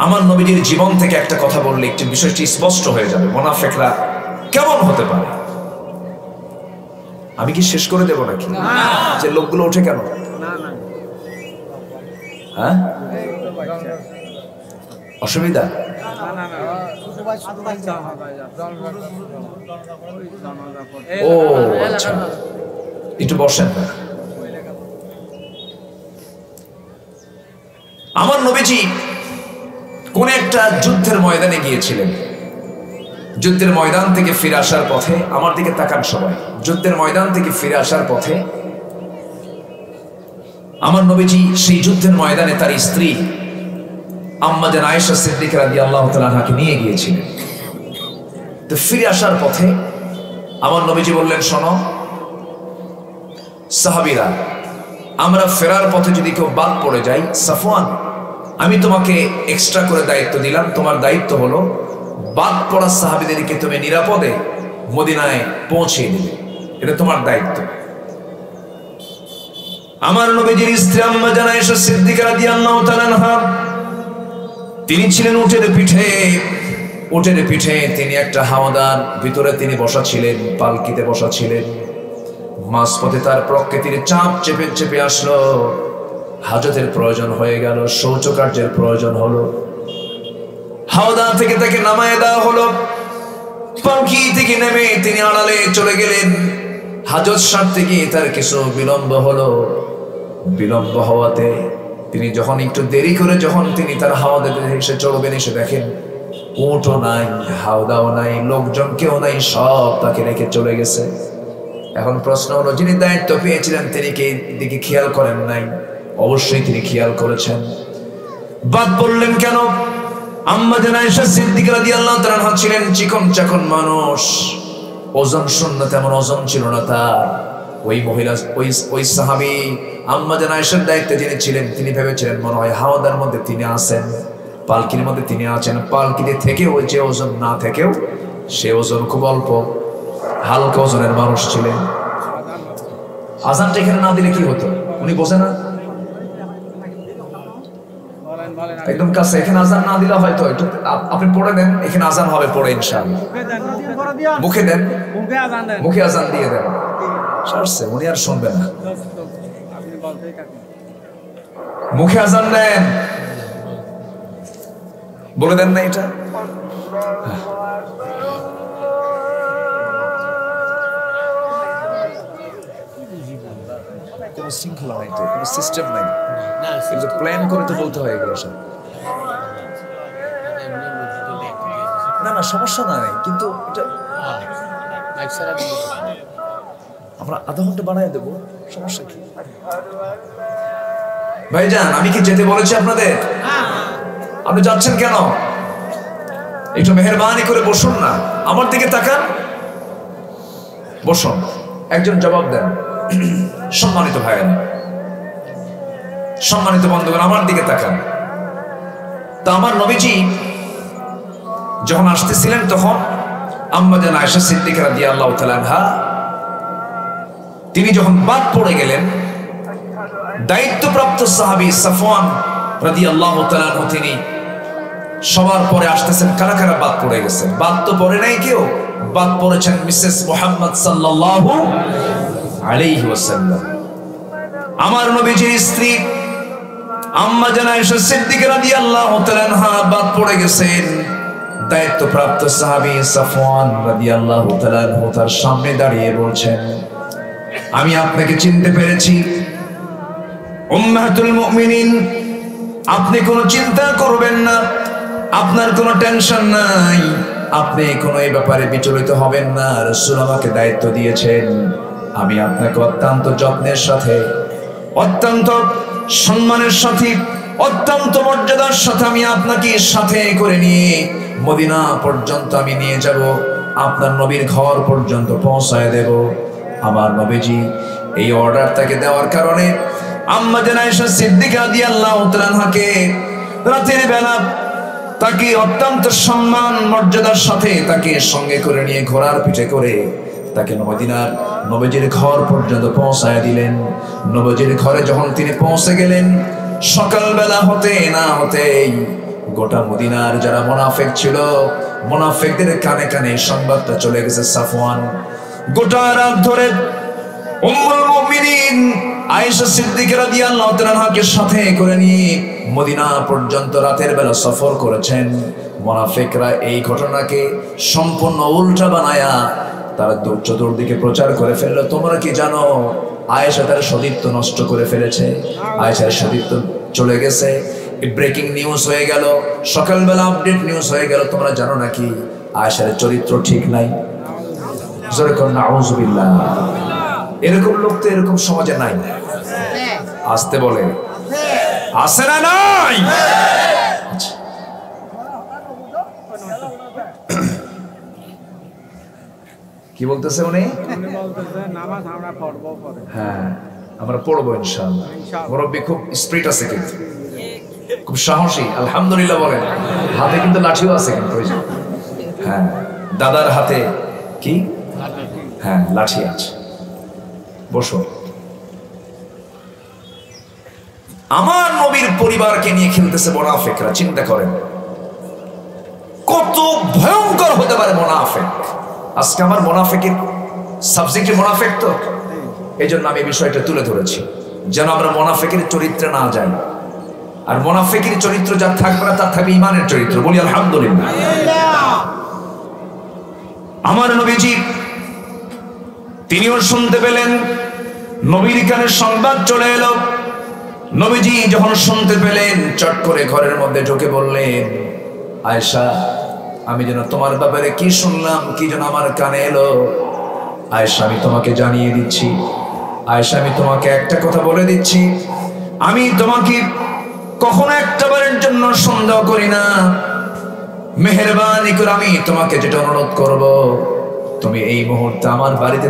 আমার নবীজির জীবন থেকে একটা কথা বললে একটি বিষয়টি স্পষ্ট হয়ে যাবে, মুনাফিকরা কেমন হতে পারে। আমি কি শেষ করে দেব নাকি? যে লোকগুলো ওঠে কেন? হ্যাঁ, অসুবিধা? ও আচ্ছা, একটু বসেন। আমার নবীজি কোন কোন একটা যুদ্ধের ময়দানে গিয়েছিলেন। যুদ্ধের ময়দান থেকে ফিরে আসার পথে, আমার দিকে তাকান সবাই, যুদ্ধের ময়দান থেকে ফিরে আসার পথে আমার নবীজি সেই যুদ্ধের ময়দানে তার স্ত্রী আম্মা জান আয়েশা সিদ্দিকা রাদিয়াল্লাহু তাআলা আনহাকে নিয়ে গিয়েছিলেন। তো ফিরে আসার পথে আমার নবীজি বললেন, শোনো সাহাবীরা, আমরা ফেরার পথে যদি কেউ বাদ পড়ে যাই, সাফওয়ান আমি তোমাকে এক্সট্রা করে দায়িত্ব দিলাম, তোমার দায়িত্ব হলো বাদ পড়া সাহাবীদেরকে তুমি নিরাপদে মদিনায় পৌঁছে দেবে, এটা তোমার দায়িত্ব। আমার নবীজির স্ত্রী আম্মা জান আয়েশা সিদ্দিকা রাদিয়াল্লাহু তাআলা আনহা, তিনি ছিলেন উটের পিঠে। উটের পিঠে তিনি একটা হাওদার ভিতরে তিনি বসা ছিলেন, পালকিতে বসা ছিলেন। মাঝপথে তার প্রকৃতির চাপ চেপে চেপে আসলো, হাজতের প্রয়োজন হয়ে গেল, শৌচকার্যের প্রয়োজন হলো। হাওদা থেকে তাকে নামায় দেওয়া হলো। পালকি থেকে নেমে তিনি আড়ালে চলে গেলেন। হাজত সারতে গিয়ে তার কিছু বিলম্ব হলো। বিলম্ব হওয়াতে তিনি যখন একটু দেরি করে যখন তিনি তার হাওদাতে এসে চলবেন, এসে দেখেন উটও নাই, হাওদাও নাই, লোকজন কেউ নাই, সব তাকে রেখে চলে গেছে। এখন প্রশ্ন হলো, যিনি দায়িত্ব পেয়েছিলেন তিনি কি দিকে খেয়াল করেন নাই? অবশ্যই তিনি খেয়াল করেছেন। বাদ বললেন কেন? আম্মা জান আয়েশা সিদ্দিকা রাদিয়াল্লাহু তাআলা আনহা ছিলেন চিকন চাকন মানুষ, ওজন শূন্য, তেমন ওজন ছিল না তার। ওই মহিলা, ওই সাহাবী আম্মা জান আয়েশার দায়িত্বে যিনি ছিলেন, তিনি ভেবেছিলেন মনে হয় হাওদার মধ্যে তিনি আছেন, পালকির মধ্যে তিনি আছেন। পালকিতে থেকেও যে ওজন না থেকেও সে ওজন খুব অল্প, হালকা ওজনের মানুষ ছিলেন। আজানটা এখানে না দিলে কি হতো উনি বোঝে না? একদম কাছে, এখানে আজান না দিলে হয়তো একটু আপনি পড়ে দেন, এখানে আজান হবে পড়ে ইনশাআল্লাহ। মুখে দেন, মুখে আজান দিয়ে দেন, সারছে, উনি আর শুনবেন না। মুখে আজান দেন, বলে দেন না এটা। কোনো শৃঙ্খলা নাই তো, কোনো সিস্টেম নাই, কিন্তু প্ল্যান করে তো বলতে হয় এগুলো সব। না না সমস্যা নাই, কিন্তু এটা আমরা আধা ঘন্টা বাড়ায় দেবো, সমস্যা কি? ভাইজান আমি কি যেতে বলেছি আপনাদের? আপনি যাচ্ছেন কেন? একটু মেহেরবানি করে বসুন না, আমার দিকে তাকান, বসুন, একজন জবাব দেন। সম্মানিত ভাইয়েরা, সম্মানিত বন্ধুগণ, আমার দিকে তাকান। তা আমার নবীজি যখন আসতেছিলেন তখন আম্মা জান আয়েশা সিদ্দিকা রাদিয়াল্লাহু তাআলা আনহা তিনি যখন বাদ পড়ে গেলেন, দায়িত্বপ্রাপ্ত সাহাবী সাফওয়ান রাদিয়াল্লাহু তাআলা আনহু তিনি সবার পরে আসতেছেন। কারা কারা বাদ পড়ে গেছেন? বাদ তো পড়ে নাই কেউ, বাদ পড়েছেন মিসেস মুহাম্মদ সাল্লাল্লাহু আলাইহি ওয়াসাল্লাম। আমার নবীজির স্ত্রী আম্মা জান আয়েশা সিদ্দিকা রাদিয়াল্লাহু তাআলা আনহা বাদ পড়ে গেছেন। দায়িত্বপ্রাপ্ত সাহাবী সাফওয়ান রাদিয়াল্লাহু তাআলা আনহু তার সামনে দাঁড়িয়ে বলছেন, আমি আপনাকে চিনতে পেরেছি উম্মাহাতুল মুমিনিন, আপনি কোনো চিন্তা করবেন না, আপনার কোনো টেনশন নাই, আপনি কোনো এই ব্যাপারে বিচলিত হবেন না। রাসূল আমাকে দায়িত্ব দিয়েছেন, আমি আপনাকে অত্যন্ত যত্নের সাথে, অত্যন্ত সম্মানের সাথে, অত্যন্ত মর্যাদার সাথে আমি আপনাকে সাথে করে নিয়ে মদিনা পর্যন্ত আমি নিয়ে যাব, আপনার নবীর ঘর পর্যন্ত পৌঁছায় দেব। আমার নবীজি এই অর্ডার তাকে দেওয়ার কারণে আম্মা জান আয়েশা সিদ্দিকা রাদিয়াল্লাহু তাআলা আনহাকে রাতের বেলা তাকে অত্যন্ত সম্মান মর্যাদার সাথে তাকে সঙ্গে করে নিয়ে ঘোড়ার পিঠে করে তাকে মদিনার নবীজির ঘর পর্যন্ত পৌঁছায় দিলেন। নবীজির ঘরে যখন তিনি পৌঁছে গেলেন, সকালবেলা হতে না হতেই গোটা মদিনার যারা মুনাফিক ছিল, মুনাফিকদের কানে কানে সংবাদটা চলে গেছে। সাফওয়ান গোটা রাত ধরে উম্মুল মুমিনিন আয়েশা সিদ্দিকা রাদিয়াল্লাহু তাআলা আনহাকে সাথে করে নিয়ে মদিনা পর্যন্ত রাতের বেলা সফর করেছেন। মুনাফিকরা এই ঘটনাকে সম্পূর্ণ উল্টা বানায়া তারা চতুর্দিকে প্রচার করে ফেললো, তোমরা কি জানো আয়েশা তার সতীত্ব নষ্ট করে ফেলেছে, আয়েশার সতীত্ব চলে গেছে। ব্রেকিং নিউজ হয়ে গেল, সকালবেলা আপডেট নিউজ হয়ে গেল, তোমরা জানো নাকি আয়েশার চরিত্র ঠিক নাই? জোরে কোন নাউজুবিল্লাহ। এরকম লোক তো এরকম সমাজে নাই। আসতে বলে আছে না নাই? কি বলতেছে উনি? নামাজ আমরা পড়বো পরে। হ্যাঁ আমরা পড়বো ইনশাআল্লাহ। মুরব্বি খুব স্পিরিট আছে, কিন্তু খুব সাহসী, আলহামদুলিল্লাহ বলেন। হাতে কিন্তু লাঠিও আছে, কিন্তু ওই যে হ্যাঁ দাদার হাতে কি, হ্যাঁ লাঠি আছে। বসো। আমার নবীর পরিবারকে নিয়ে খেলতেছে মুনাফিকরা। চিন্তা করেন কত ভয়ঙ্কর হতে পারে মুনাফিক। আজকে আমার মুনাফিকের সাবজেক্টে মুনাফিক, তো এই জন্য আমি বিষয়টা তুলে ধরেছি, যেন আমরা মুনাফিকের চরিত্রে না যাই। আর মুনাফিকের চরিত্র যার থাকবে না, তার থাকবে ইমানের চরিত্র। বলি আলহামদুলিল্লাহ। আমার নবীজি তিনিও শুনতে পেলেন, নবীর কানে সংবাদ চলে এলো। নবীজি যখন শুনতে পেলেন, চট করে ঘরের মধ্যে ঢুকে বললেন, আয়েশা আমি যেন তোমার ব্যাপারে কি শুনলাম, কি যেন আমার কানে এলো। আয়েশা আমি তোমাকে জানিয়ে দিচ্ছি, আয়েশা আমি তোমাকে একটা কথা বলে দিচ্ছি, আমি তোমাকে কখনো একটা বারের জন্য সন্দেহ করি না। মেহেরবানি করে আমি তোমাকে যেটা অনুরোধ করব, তুমি এই মুহূর্তে আমার বাড়িতে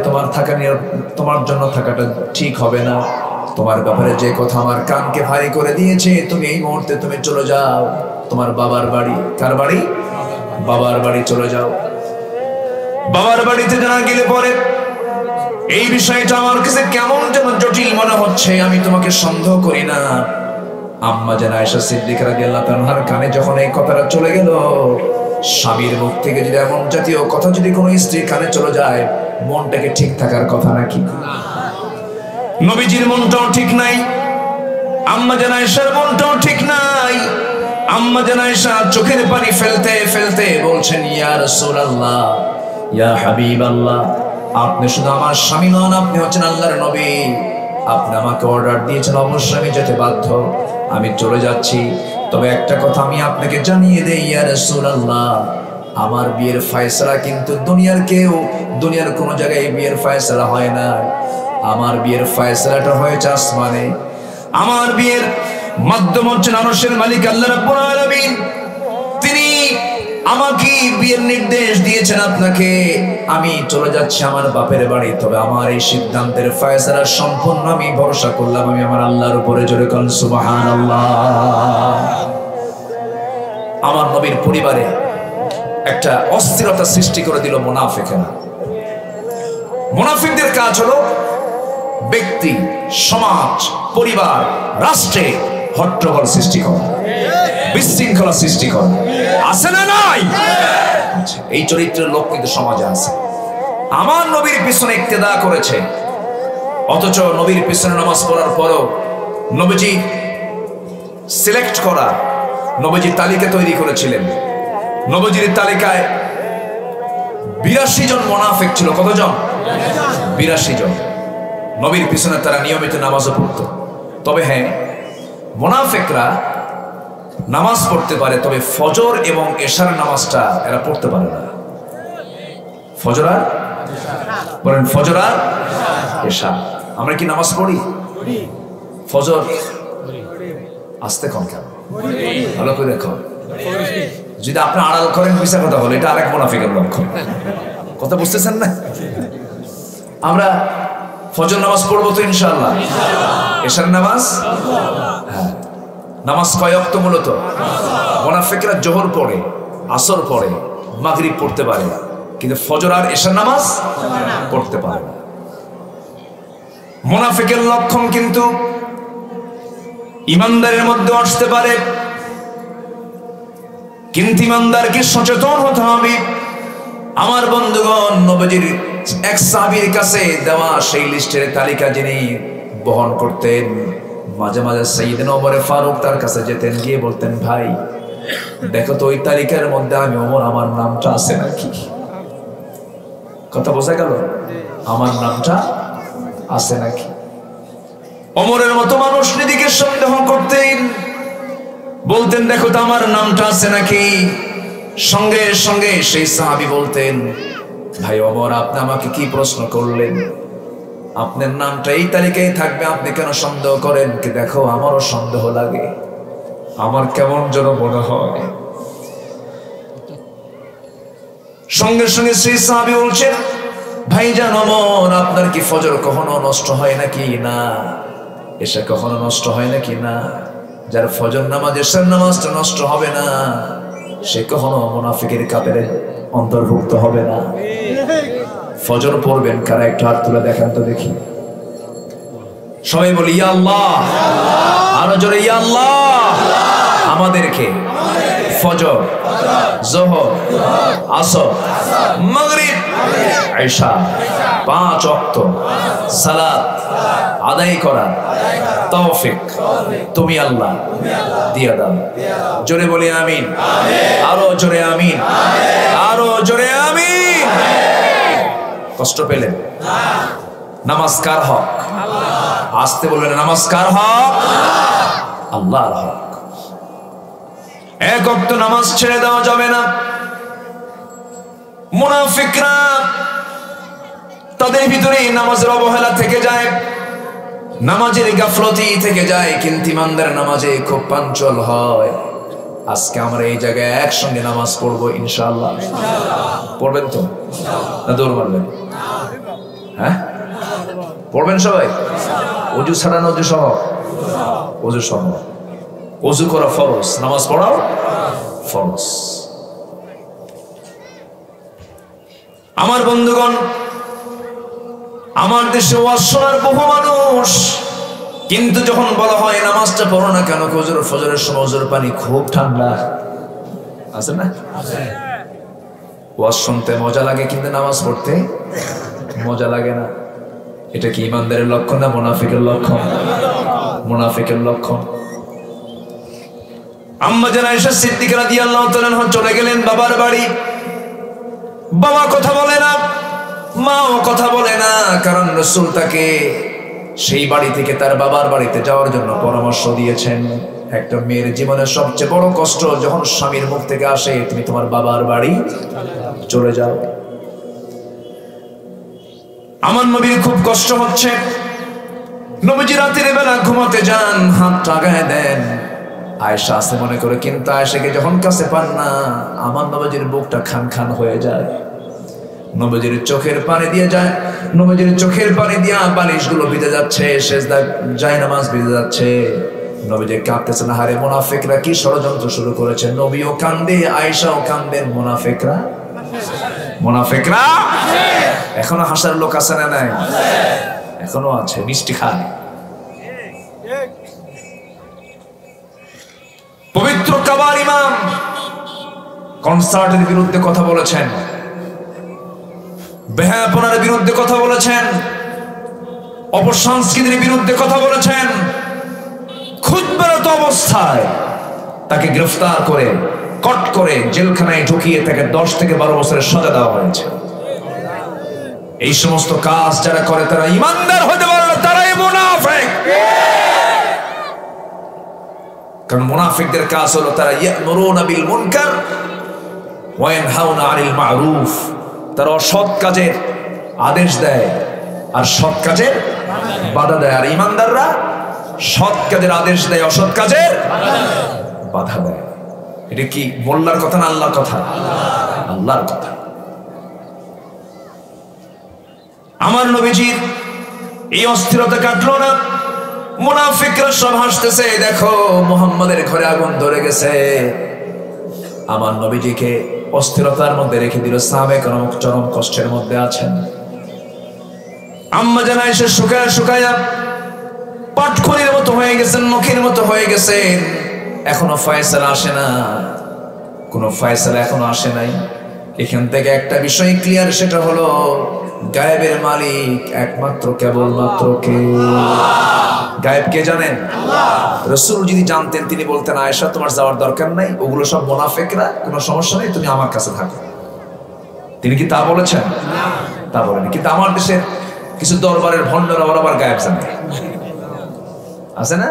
তোমার জন্য থাকাটা ঠিক হবে না। তোমার ব্যাপারে যে কথা আমার কানকে ভারী করে দিয়েছে, তুমি এই মুহূর্তে তুমি চলে যাও তোমার বাবার বাড়ি। কার বাড়ি? বাবার বাড়ি চলে যাও। বাবার বাড়িতে জানা গেলে পরে এই বিষয়টা আমার কাছে কেমন যেন জটিল মনে হচ্ছে। আমি তোমাকে সন্দেহ করি না। আম্মা জান আয়েশা সিদ্দিকা রাদিয়াল্লাহু তাআলার কানে যখন এই কথাটা চলে গেল, স্বামীর মুখ থেকে যদি এমন জাতীয় কথা যদি কোনো স্ত্রীর কানে চলে যায়, মনটাকে ঠিক থাকার কথা নাকি? নবীজির মনটাও ঠিক নাই, আম্মা জান আয়েশার মনটাও ঠিক নাই। আম্মা জান আয়েশা চোখের পানি ফেলতে ফেলতে বলছেন, ইয়া রাসূলুল্লাহ, ইয়া হাবিবাল্লাহ, আপনি শুধু আমার স্বামী নন, আপনি হচ্ছেন আল্লাহর নবী। আপনি আমাকে অর্ডার দিয়েছেন, অবশ্যই আমি যেতে বাধ্য। আমি চলে যাচ্ছি, তবে একটা কথা আমি আপনাকে জানিয়ে দেই ইয়া রাসূলুল্লাহ, আমার বিয়ের ফয়সালা কিন্তু দুনিয়ার কোনো জায়গায় বিয়ের ফয়সালা হয় না। আমার বিয়ের ফয়সালাটা হয়েছে আসমানে। আমার বিয়ের মাধ্যম হচ্ছেন আরশের মালিক আল্লাহ রাব্বুল আলামিন। তিনি আমাকে বিয়ের নির্দেশ দিয়েছেন আপনাকে। আমি চলে যাচ্ছি আমার বাপের বাড়ি, তবে আমার এই সিদ্ধান্তের ফয়সালা সম্পূর্ণ আমি ভরসা করলাম আমি আমার আল্লাহর উপরে। জোরে কোন সুবহানাল্লাহ। আমার নবীর পরিবারে একটা অস্থিরতা সৃষ্টি করে দিল মুনাফিকেরা। মুনাফিকদের কাজ হলো ব্যক্তি, সমাজ, পরিবার, রাষ্ট্রে হট্টগোল সৃষ্টি করা, বিশৃঙ্খলা সৃষ্টি করা। আছে না নাই? এই চরিত্রের লোক কিন্তু সমাজে আছে। আমার নবীর পিছনে ইক্তেদা করেছে, অথচ নবীর পিছনে নামাজ পড়ার পরও নবীজি সিলেক্ট করা, নবীজি তালিকা তৈরি করেছিলেন। নবীজির তালিকায় 82 জন মুনাফিক ছিল। কতজন? 82 জন। নবীর পিছনে তারা নিয়মিত নামাজও পড়ত। তবে হ্যাঁ, মুনাফিকরা নামাজ পড়তে পারে, তবে ফজর এবং এশার নামাজটা এরা পড়তে পারে না। ফজর আর বলেন, ফজর আর এশা। আমরা কি নামাজ পড়ি? ফজর আসতে কম কেন? ভালো করে দেখো, যদি আপনি আড়াল করেন মিশা কথা বলে, এটা আরেক মুনাফিকের লক্ষণ। কথা বুঝতেছেন না? আমরা ফজর নামাজ পড়বো তো ইনশাআল্লাহ। এশার নামাজ, হ্যাঁ, নামাজ কয় ওয়াক্ত? মূলত মুনাফিকরা জোহর পড়ে, আসর পড়ে, মাগরিব পড়তে পারে, কিন্তু ফজর আর এশার নামাজ পড়তে পারে না। মুনাফিকের লক্ষণ কিন্তু ইমানদারের মধ্যে আসতে পারে, কিন্তু ইমানদারকে সচেতন হতে হবে। আমার বন্ধুগণ, নবীজির এক সাহাবীর কাছে দেওয়া সেই লিস্টের তালিকা যিনি বহন করতেন, মাঝে মাঝে সাইয়েদনা ওমর ফারুক তার কাছে যেতেন, গিয়ে বলতেন, ভাই দেখো তো ওই তালিকার মধ্যে আমি ওমর, আমার নামটা আছে নাকি? কথা বোঝা গেল? আমার নামটা আছে নাকি? ওমরের মতো মানুষ নিজেকে সন্দেহ করতেন। বলতেন দেখো তো আমার নামটা আছে নাকি। সঙ্গে সঙ্গে সেই সাহাবী বলতেন ভাই ওমর আপনি আমাকে কি প্রশ্ন করলেন, আপনার নামটা এই তালিকায় থাকবে, আপনি কেন সন্দেহ করেন? কি দেখো আমারও সন্দেহ লাগে, আমার কেমন যেন মনে হয়। সঙ্গে সঙ্গে সেই সাহাবী বলছেন ভাইজান ওমর আপনার কি ফজর কখনো নষ্ট হয় নাকি? না। এশা কখনো নষ্ট হয় নাকি? না। যার ফজর নামাজ এশার নামাজটা নষ্ট হবে না সে কখনো মুনাফিকের কাতারে অন্তর্ভুক্ত হবে না। ফজর পড়বেন কারা? একটু হাত তুলে দেখান তো দেখি। সবাই বলি ইয়া আল্লাহ, আরো জোরে ইয়া আল্লাহ। আমাদেরকে ফজর, যোহর, আসর, মাগরিব, ইশা 5 ওয়াক্ত সালাত আদায় করা তৌফিক তুমি আল্লাহ দিয়া দাও। জোরে বলি আমিন, আরো জোরে আমিন, আরো জোরে আমিন। কষ্ট পেলেন? নামাজ কার হক? আসতে বলবেন নামাজ কার হক? আল্লাহর হক। এক ওয়াক্ত নামাজ ছেড়ে দেওয়া যাবে না। মুনাফিকরা তাদের ভিতরে নামাজের অবহেলা থেকে যায়, নামাজের গাফলতি থেকে যায়, কিন্তু ইমানদার নামাজে খুব পাঞ্চল হয়। আজকে আমরা এই জায়গায় একসঙ্গে নামাজ পড়বো ইনশাআল্লাহ। পড়বেন তো না দৌড় মারবেন? হ্যাঁ পড়বেন সবাই? অজু ছাড়া না অজু সহ? অজু সহ। অজু করা ফরজ, নামাজ পড়াও ফরজ। আমার বন্ধুগণ, আমার দেশে ওয়াজ শোনার বহু মানুষ, কিন্তু যখন বলা হয় নামাজটা পড়ো না কেন, ফজরের সময় ওজোর পানি খুব ঠান্ডা, আছে না? ওয়াজ শুনতে মজা লাগে কিন্তু নামাজ পড়তে মজা লাগে না। এটা কি ইমানদারের লক্ষণ না মুনাফিকের লক্ষণ? মুনাফিকের লক্ষণ। আম্মা জান আয়েশা সিদ্দিকা রাদিয়াল্লাহু তাআলা আনহা চলে গেলেন বাবার বাড়ি। বাবা কথা বলে না, মাও কথা বলে না, কারণ রাসূল তাকে সেই বাড়ি থেকে তার বাবার বাড়িতে যাওয়ার জন্য পরামর্শ দিয়েছেন। একটা মেয়ের জীবনের সবচেয়ে বড় কষ্ট যখন স্বামীর মুখ থেকে আসে তুমি তোমার বাবার বাড়ি চলে যাও। আমার নবীর খুব কষ্ট হচ্ছে। নবীজি রাতের বেলা ঘুমাতে যান, হাত আগায় দেন, আয়েশা আসতে মনে করে, কিন্তু আয়েশাকে যখন কাছে পান না আমার নবীজির বুকটা খান খান হয়ে যায়। নবীজির চোখের পানি দিয়ে যায়, নবীজির চোখের পানি দিয়া বালিশগুলো ভিজে যাচ্ছে, সেজদায় জায়নামাজ ভিজে যাচ্ছে। নবীজি কাঁদতেছেন, হারে মুনাফিকরা কি ষড়যন্ত্র শুরু করেছে। নবীও কান্দে, আয়েশাও কান্দেন, মুনাফিকরা মুনাফিকরা এখনো হাসার লোক আছে না নাই? এখনো আছে, মিষ্টি খায়। পবিত্র কাবার ইমাম কনসার্টের বিরুদ্ধে কথা বলেছেন, বেহায়াপনার বিরুদ্ধে কথা বলেছেন, অপসংস্কৃতির বিরুদ্ধে কথা বলেছেন। খুতবারত অবস্থায় তাকে গ্রেফতার করে কট করে জেলখানায় ঢুকিয়ে তাকে 10 থেকে 12 বছরের সাজা দেওয়া হয়েছে। এই সমস্ত কাজ যারা করে তারা ইমানদার হতে পারে না, তারাই মুনাফিক। কারণ মুনাফিকদের কাজ হলো তারা ইয়ামুরুনা বিল মুনকার ওয়া ইয়ানহাউনা আনিল মা'রুফ। তারা অসৎ কাজের আদেশ দেয় আর সৎ কাজের বাধা দেয়। আর ইমানদাররা সৎ কাজের আদেশ দেয়, অসৎ কাজের বাধা দেয়। এটা কি মোল্লার কথা না আল্লাহর কথা? আল্লাহর কথা। আমার নবীজির এই অস্থিরতা কাটলো না। মুনাফিকরা সব হাসতেছে, দেখো মুহাম্মাদের ঘরে আগুন ধরে গেছে। আমার নবীজিকে অস্থিরতার মধ্যে রেখে দিল। সাহাবায়ে কেরাম চরম কষ্টের মধ্যে আছেন। আম্মা জান আয়েশা শুকায়া শুকায়া পাটখড়ির মতো হয়ে গেছেন, নখের মতো হয়ে গেছেন। এখনো ফয়সালা আসে না, কোনো ফয়সালা এখনো আসে নাই। এখান থেকে একটা বিষয় ক্লিয়ার, সেটা হলো গায়েবের মালিক একমাত্র কেবলমাত্র কে? গায়েব কে জানেন? রাসূল যদি জানতেন তিনি বলতেন আয়েশা তোমার যাওয়ার দরকার নাই, ওগুলো সব মুনাফিকরা, কোনো সমস্যা নেই, তুমি আমার কাছে থাকো। তিনি কি তা বলেছেন? তা বলেনি। কিন্তু আমার দেশের কিছু দরবারের ভণ্ডরা ওরা আবার গায়েব জানে, আছে না?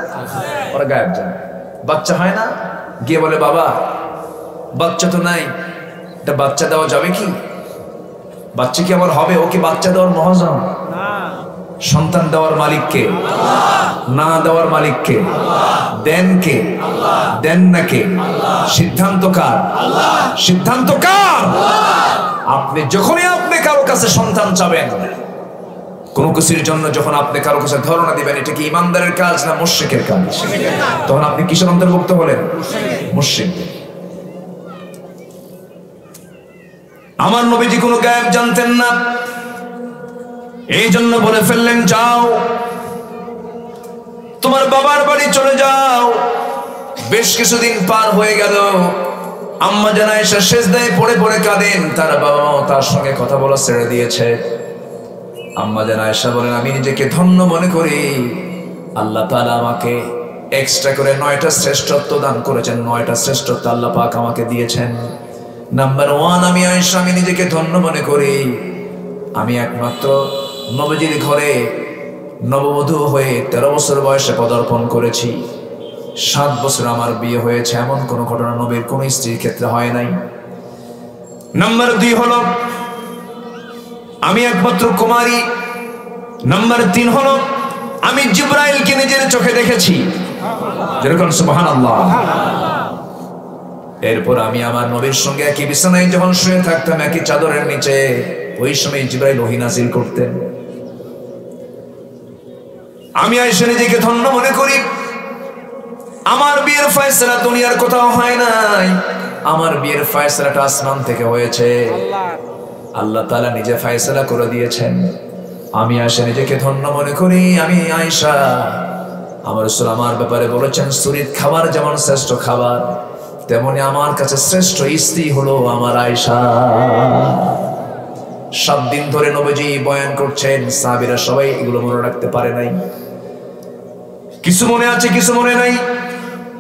ওরা গায়েব জানে। বাচ্চা হয় না, গিয়ে বলে, বাবা বাচ্চা তো নাই, এটা বাচ্চা দেওয়া যাবে কি? বাচ্চা কি আমার হবে? ও কি বাচ্চা দেওয়ার মহাজন? সন্তান দেওয়ার মালিক কে? না দেওয়ার মালিক কে? দেন কে? দেন না কে? সিদ্ধান্ত কার? সিদ্ধান্ত কার? আপনি যখনই আপনি কারো কাছে সন্তান চাবেন, কোন কিছুর জন্য যখন আপনি কারো কাছে ধারণা দিবেন, এটা কি ইমানদারের কাজ না মুশরিকের কাজ, তখন আপনি কিসের অন্তর্ভুক্ত হলেন? মুশরিক। আমার নবীজি কোনো গায়েব জানতেন না, এই জন্য বলে ফেললেন, যাও তোমার বাবার বাড়ি চলে যাও। বেশ কিছুদিন পার হয়ে গেল, আম্মা জান আয়েশা সেজদায় পড়ে পড়ে কাঁদেন, তার বাবাও তার সঙ্গে কথা বলা ছেড়ে দিয়েছে। আম্মা জান আয়েশা বলেন, আমি নিজেকে ধন্য মনে করি, আল্লাহ তাআলা আমাকে এক্সট্রা করে 9টা শ্রেষ্ঠত্ব দান করেছেন। 9টা শ্রেষ্ঠত্ব আল্লাহ পাক আমাকে দিয়েছেন। নাম্বার 1, আমি আয়েশা, আমি নিজেকে ধন্য মনে করি, আমি একমাত্র নবীজির ঘরে নববধূ হয়ে 13 বছর বয়সে পদার্পণ করেছি। 7 বছর আমার বিয়ে হয়েছে, এমন কোন ঘটনা নবীর কোন স্ত্রীর ক্ষেত্রে হয় নাই। নাম্বার 2 হলো আমি একমাত্র কুমারী। নাম্বার 3 হলো আমি জিবরাইলকে নিজের চোখে দেখেছি, যেরকম সুবহানাল্লাহ। এরপর আমি আমার নবীর সঙ্গে একই বিছানায় যখন শুয়ে থাকতাম, একই চাদরের নিচে, ওই সময় জিবরাইল ওহী নাযিল করতেন। আমি আয়েশা নিজেকে ধন্য মনে করি, আমার বিয়ের ফয়সালা দুনিয়ার কোথাও হয় নাই, আমার বিয়ের ফয়সালাটা আসমান থেকে হয়েছে, আল্লাহ তাআলা নিজে ফয়সালা করে দিয়েছেন। আমি আয়েশা নিজেকে ধন্য মনে করি, আমি আয়েশা, আমার রাসূল আমার ব্যাপারে বলেছেন, সুরিত খাবার যেমন শ্রেষ্ঠ খাবার, তেমনি আমার কাছে শ্রেষ্ঠ স্ত্রী হলো আমার আয়েশা। 7 দিন ধরে নবীজি বয়ান করছেন, সাহাবীরা সবাই এগুলো মনে রাখতে পারে নাই, কিছু মনে আছে কিছু মনে নাই।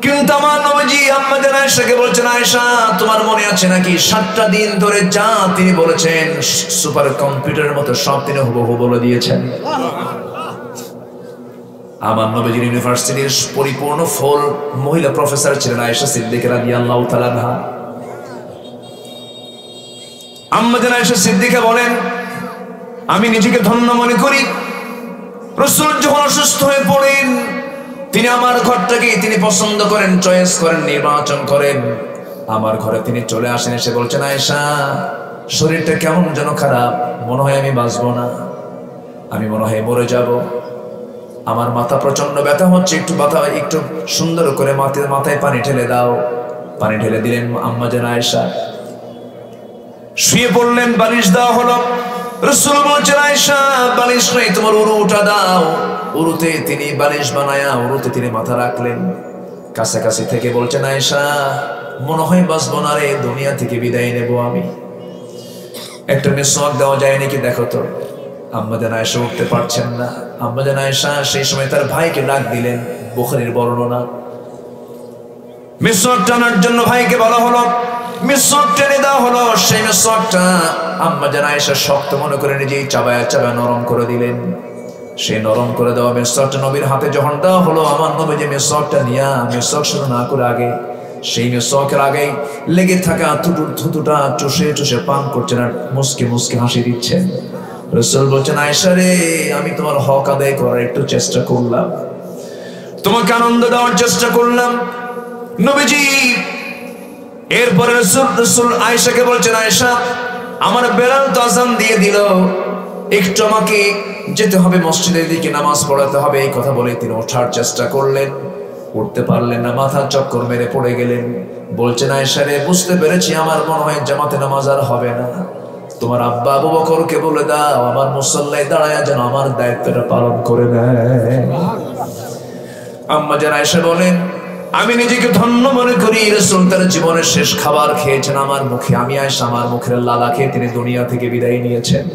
কিন্তু আমার নবীজি আম্মা জান আয়েশাকে বলছেন, আয়েশা তোমার মনে আছে নাকি 7টা দিন ধরে যা তিনি বলেছেন সুপার কম্পিউটারের মতো সব তিনি হুবহু বলে দিয়েছেন। আমার নবীজির ইউনিভার্সিটির পরিপূর্ণ ফুল মহিলা প্রফেসর ছিলেন আয়েশা সিদ্দিকা রাদিয়াল্লাহু তাআলা আনহা। আম্মা জান আয়েশা সিদ্দিকা বলেন, আমি নিজেকে ধন্য মনে করি, রাসূল যখন অসুস্থ হয়ে পড়েন, তিনি আমার ঘরটাকে তিনি পছন্দ করেন, চয়েস করেন, নির্বাচন করেন। আমার ঘরে তিনি চলে আসেন, এসে বলছেন, আয়েশা শরীরটা কেমন যেন খারাপ, মনে হয় আমি বাঁচবো না, আমি মনে হয় মরে যাব, আমার মাথা প্রচন্ড ব্যথা হচ্ছে, একটু সুন্দর করে মাথায় পানি ঢেলে দাও। পানি ঢেলে দিলেন আম্মা জান আয়েশা, শুয়ে পড়লেন, বালিশ দেওয়া হলো। রাসূল বলছেন, আয়েশা বালিশ নাই, তোমার উরুটা দাও। উরুতে তিনি বালিশ বানায়া উরুতে তিনি মাথা রাখলেন, কাছাকাছি থেকে বলছেন, আয়েশা মনে হয় বাঁচবো না রে, দুনিয়া থেকে বিদায় নেব আমি, একটা মিসওয়াক দেওয়া যায় নাকি দেখো তো। আম্মা জান আয়েশা উঠতে পারছেন না। আম্মা জান আয়েশা সেই সময় তার ভাইকে ডাক দিলেন, বুখারীর বর্ণনা। মিসওয়াক টানার জন্য ভাইকে বলা হলো, মিসওয়াক টেনে দেওয়া হলো। সেই মিসওয়াকটা আম্মা জান আয়েশা শক্ত মনে করে নিজেই চাবায়া চাবায়া নরম করে দিলেন। সেই নরম করে দেওয়া মিসওয়াকটা নবীর হাতে যখন দেওয়া হলো, আমার নবী যে মিসওয়াকটা নিয়া মিসওয়াক শুরু না করে আগে সেই মিসওয়াকের আগেই লেগে থাকা থুতুটা চুষে চুষে পান করছেন আর মুসকে মুসকে হাসি দিচ্ছেন। রাসূল বলছেন, আয়েশা রে, আমি তোমার হক আদায় করার একটু চেষ্টা করলাম, তোমাকে আনন্দ দেওয়ার চেষ্টা করলাম। নবীজি এরপরে রাসূল আয়েশাকে বলছেন, আয়েশা আমার বেলাল তো আযান দিয়ে দিল, একটু আমাকে যেতে হবে মসজিদের দিকে, নামাজ পড়াতে হবে। এই কথা বলে তিনি ওঠার চেষ্টা করলেন, উঠতে পারলেন না, মাথার চক্কর মেরে পড়ে গেলেন। বলছেন, আয়েশা রে, বুঝতে পেরেছি আমার মনে হয় জামাতে নামাজ আর হবে না, তোমার আব্বা আবু বকরকে বলে দাও আমার মুসল্লায় দাঁড়ায় যেন আমার দায়িত্বটা পালন করে নেয়। আম্মা জান আয়েশা বলেন, আমি নিজেকে ধন্য মনে করি, রাসূল তার জীবনের শেষ খাবার খেয়েছেন আমার মুখে, আমি আয়েশা আমার মুখের লালা খেয়ে তিনি দুনিয়া থেকে বিদায় নিয়েছেন।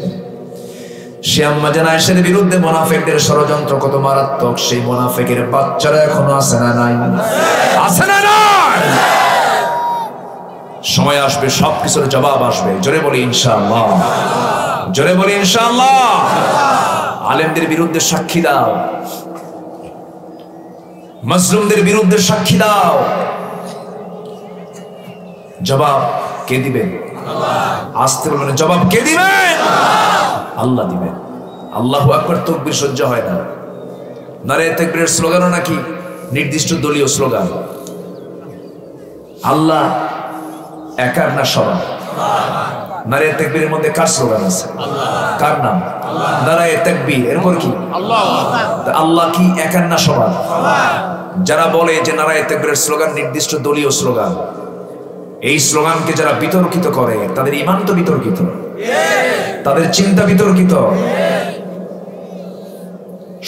সে আম্মা জান আয়েশার বিরুদ্ধে মুনাফিকদের ষড়যন্ত্র কত মারাত্মক, সেই মুনাফিকের বাচ্চারা এখনো আছে না নাই? আছে না নাই? সময় আসবে, সবকিছুর জবাব আসবে। জোরে বলি ইনশাআল্লাহ, জোরে বলি ইনশাআল্লাহ। আলেমদের বিরুদ্ধে সাক্ষী দাও, মাজলুমদের বিরুদ্ধে সাক্ষী দাও, জবাব কে দিবেন? আসতে বলবেন, জবাব কে দিবেন? আল্লাহ দিবেন। আল্লাহু আকবার তাকবীর সহ্য হয় না। নারে তাকবীরের স্লোগানও নাকি নির্দিষ্ট দলীয় স্লোগান। আল্লাহ একার না সবার? নারে তাকবীরের মধ্যে কার স্লোগান আছে? কার নাম? নারে তাকবীর, এরপর কি? আল্লাহ কি একার না সবার? যারা বলে যে নারে তাকবীরের স্লোগান নির্দিষ্ট দলীয় স্লোগান, এই স্লোগানকে যারা বিতর্কিত করে তাদের ঈমান তো বিতর্কিত, তাদের চিন্তা বিতর্কিত।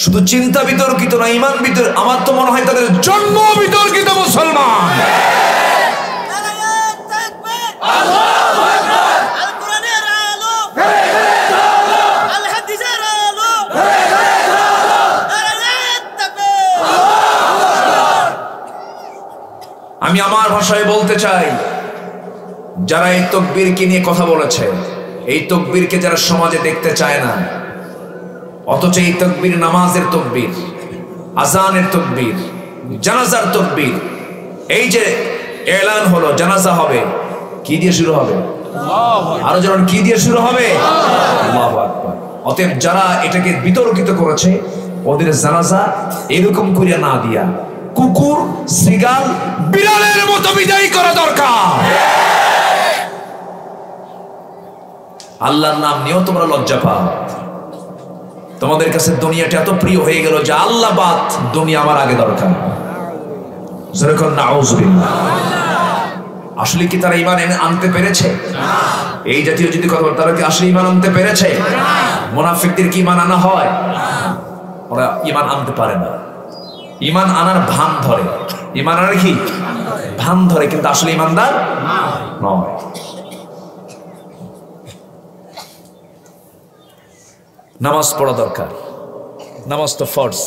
শুধু চিন্তা বিতর্কিত না, ঈমান বিতর্কিত। আমার তো মনে হয় তাদের জন্ম বিতর্কিত মুসলমান। আমি আমার ভাষায় বলতে চাই, যারা এই তাকবীরকে নিয়ে কথা বলেছে, এই তাকবীরকে যারা সমাজে দেখতে চায় না, অথচ এই তাকবীর নামাজের তাকবীর, আজানের তাকবীর, জানাজার তাকবীর। এই যে এলান হলো জানাজা হবে, কি দিয়ে শুরু হবে? আরো যেমন কি দিয়ে শুরু হবে? আল্লাহু আকবার। অতএব যারা এটাকে বিতর্কিত করেছে, ওদের জানাজা এরকম করিয়া না দিয়া কুকুর, শ্রীগাল, বিড়ালের মতো বিদায় করা দরকার। আল্লাহর নাম নিয়েও তোমরা লজ্জা পাও। তোমাদের কাছে দুনিয়াটা এত প্রিয় হয়ে গেল যে আল্লাহ বাদ দুনিয়া আমার আগে দরকার। যেরকম নাউজুবিল্লাহ। আসলে কি তারা ঈমান আনতে পেরেছে? এই জাতীয় যদি কথা বলে, তারা কি আসলে ঈমান আনতে পেরেছে? মুনাফিকদের কি ঈমান আনা হয়? ওরা ঈমান আনতে পারে না। ঈমান আনার ভান ধরে, ঈমান আনার কি ভান ধরে, কিন্তু আসলে ঈমানদার নয়। নামাজ পড়া দরকার, নামাজ তো ফরজ।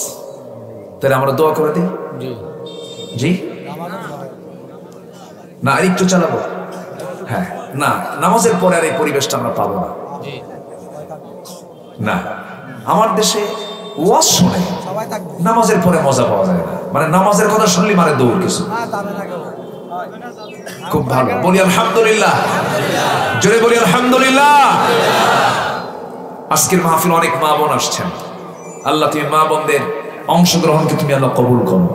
তাহলে আমরা দোয়া করে দিই। জি না, আর একটু চালাবো। হ্যাঁ, না, নামাজের পরে আর এই পরিবেশটা আমরা পাবো না। না, আমার দেশে ওয়াজ শুনে নামাজের পরে মজা পাওয়া যায় না। মানে নামাজের কথা শুনলি মানে দৌড় কিছু। খুব ভালো, বলি আলহামদুলিল্লাহ, জোরে বলি আলহামদুলিল্লাহ। আজকের মাহফিল অনেক মা বোন আসছেন। আল্লাহ তুমি মা বোনদের অংশগ্রহণকে তুমি আল্লাহ কবুল করো।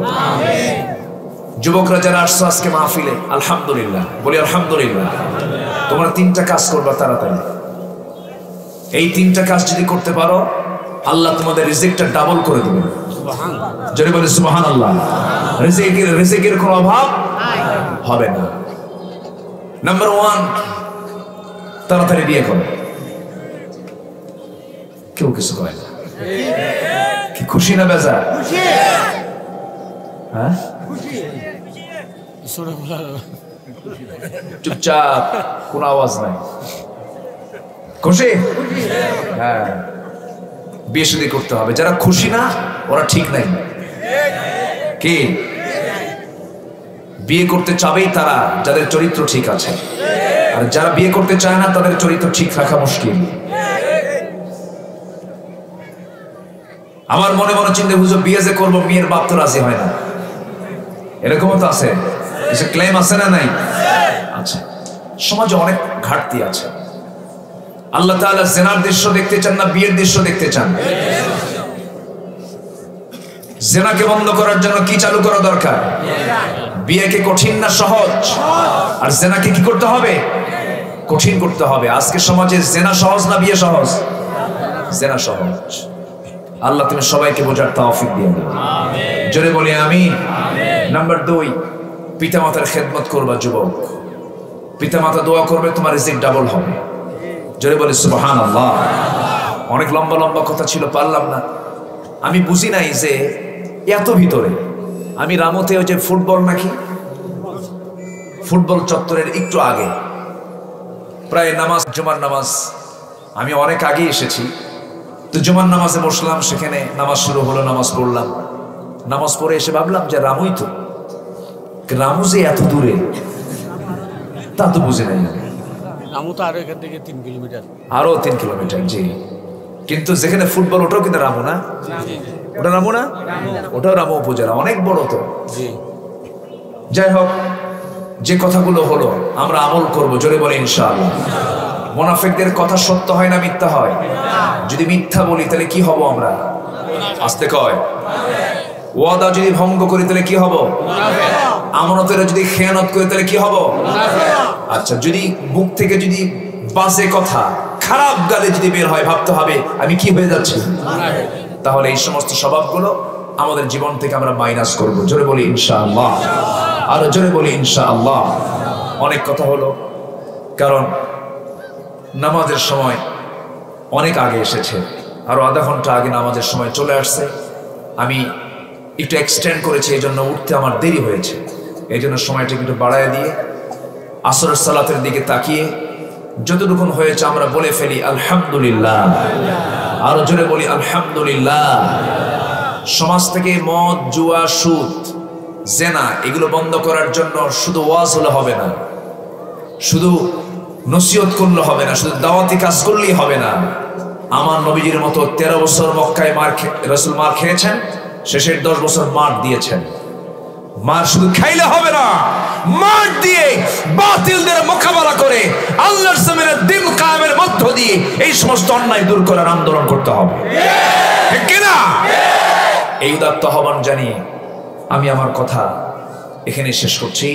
যুবকরা যারা আসছো আজকে মাহফিলে, আলহামদুলিল্লাহ, বলি আলহামদুলিল্লাহ। তোমরা তিনটা কাজ করবা তাড়াতাড়ি। এই তিনটা কাজ যদি করতে পারো, আল্লাহ তোমাদের রিজিকটা ডাবল করে দিবেন। যদি বলে সুবহানাল্লাহ। রিজিকের কোনো অভাব হবে না। নাম্বার 1, তাড়াতাড়ি বিয়ে করো। কেউ কিছু করে না। কি খুশি না বেজার? হ্যাঁ, চুপচাপ, কোনো আওয়াজ নাই। খুশি? হ্যাঁ, বিয়ে শাদী করতে হবে। যারা খুশি না ওরা ঠিক নাই। কি বিয়ে করতে চাবেই তারা যাদের চরিত্র ঠিক আছে, আর যারা বিয়ে করতে চায় না তাদের চরিত্র ঠিক রাখা মুশকিল। আমার মনে মনে চিন্তা, হুজুর বিয়ে যে করবো, মেয়ের বাপ তো রাজি হয় না, এরকমও তো আছে, ক্লেম আছে না নাই? আচ্ছা, সমাজে অনেক ঘাটতি আছে। আল্লাহ তাআলা জিনার দৃশ্য দেখতে চান না বিয়ের দৃশ্য দেখতে চান? জিনাকে বন্ধ করার জন্য কি চালু করা দরকার? বিয়েকে কঠিন না সহজ? আর জিনাকে কি করতে হবে? কঠিন করতে হবে। আজকে সমাজে জিনা সহজ না বিয়ে সহজ? জিনা সহজ। আল্লাহ তুমি সবাইকে বোঝার তৌফিক দিয়ে দাও। আমিন। জোরে বলি আমিন। নাম্বার 2, পিতামাতার খেদমত করবা যুবক। পিতামাতা দোয়া করবে, তোমার রিজিক ডাবল হবে। জোরে বলি সুবহানাল্লাহ। অনেক লম্বা লম্বা কথা ছিল, পারলাম না। আমি বুঝি নাই যে এত ভিতরে। আমি রামতে ওই যে ফুটবল নাকি, ফুটবল চত্বরের একটু আগে, প্রায় নামাজ, জুমার নামাজ, আমি অনেক আগে এসেছি। তো জুমার নামাজে বসলাম, সেখানে নামাজ শুরু হলো, নামাজ পড়লাম। নামাজ পড়ে এসে ভাবলাম যে রামুই তো, রামু যে এত দূরে তা তো বুঝে নাই। রামু তো আরো এখান থেকে 3 কিলোমিটার, আরো 3 কিলোমিটার। জি, কিন্তু যেখানে ফুটবল ওটাও কিন্তু রামু না? ওটা রামু না? ওটাও রামু উপজেলা, অনেক বড় তো। জি, যাই হোক, যে কথাগুলো হলো আমরা আমল করব, জোরে বলে ইনশাআল্লাহ। মুনাফিকদের কথা সত্য হয় না মিথ্যা হয়? যদি মিথ্যা বলি তাহলে কি হব আমরা? আস্তে কয়। ওয়াদা যদি ভঙ্গ করি তাহলে কি হব? আমানতের যদি খেয়ানত করি তাহলে কি হব? আচ্ছা, যদি মুখ থেকে যদি বাজে কথা, খারাপ গালি যদি বের হয়, ভাবতে হবে আমি কি হয়ে যাচ্ছি। তাহলে এই সমস্ত স্বভাবগুলো আমাদের জীবন থেকে আমরা মাইনাস করব, জোরে বলি ইনশাআল্লাহ। আরো জোরে বলি ইনশাআল্লাহ। অনেক কথা হলো, কারণ নামাজের সময় অনেক আগে এসেছে, আরো আধা ঘন্টা আগে নামাজের সময় চলে আসছে। আমি একটু এক্সটেন্ড করেছি, এই জন্য উঠতে আমার দেরি হয়েছে। এই জন্য সময়টা একটু বাড়ায় দিয়ে আসরের সালাতের দিকে তাকিয়ে যতটুকু হয়েছে আমরা বলে ফেলি আলহামদুলিল্লাহ। আরো জোরে বলি আলহামদুলিল্লাহ। সমাজ থেকে মদ, জুয়া, সুদ, জেনা এগুলো বন্ধ করার জন্য শুধু ওয়াজ হলে হবে না, শুধু নসিহত করলে হবে না, শুধু দাওয়াতি কাজ করলেই হবে না। আমার নবীজির মতো 13 বছর মক্কায় রাসূল মার খেয়েছেন, শেষের 10 বছর মার দিয়েছেন। মার শুধু খাইলে হবে না, মার দিয়ে বাতিলদের মোকাবেলা করে আল্লাহর জমিনের দ্বীন কায়েমের মধ্য দিয়ে এই সমস্ত অন্যায় দূর করার আন্দোলন করতে হবে, ঠিক কি না? এই উদাত্ত আহ্বান জানিয়ে আমি আমার কথা এখানে শেষ করছি।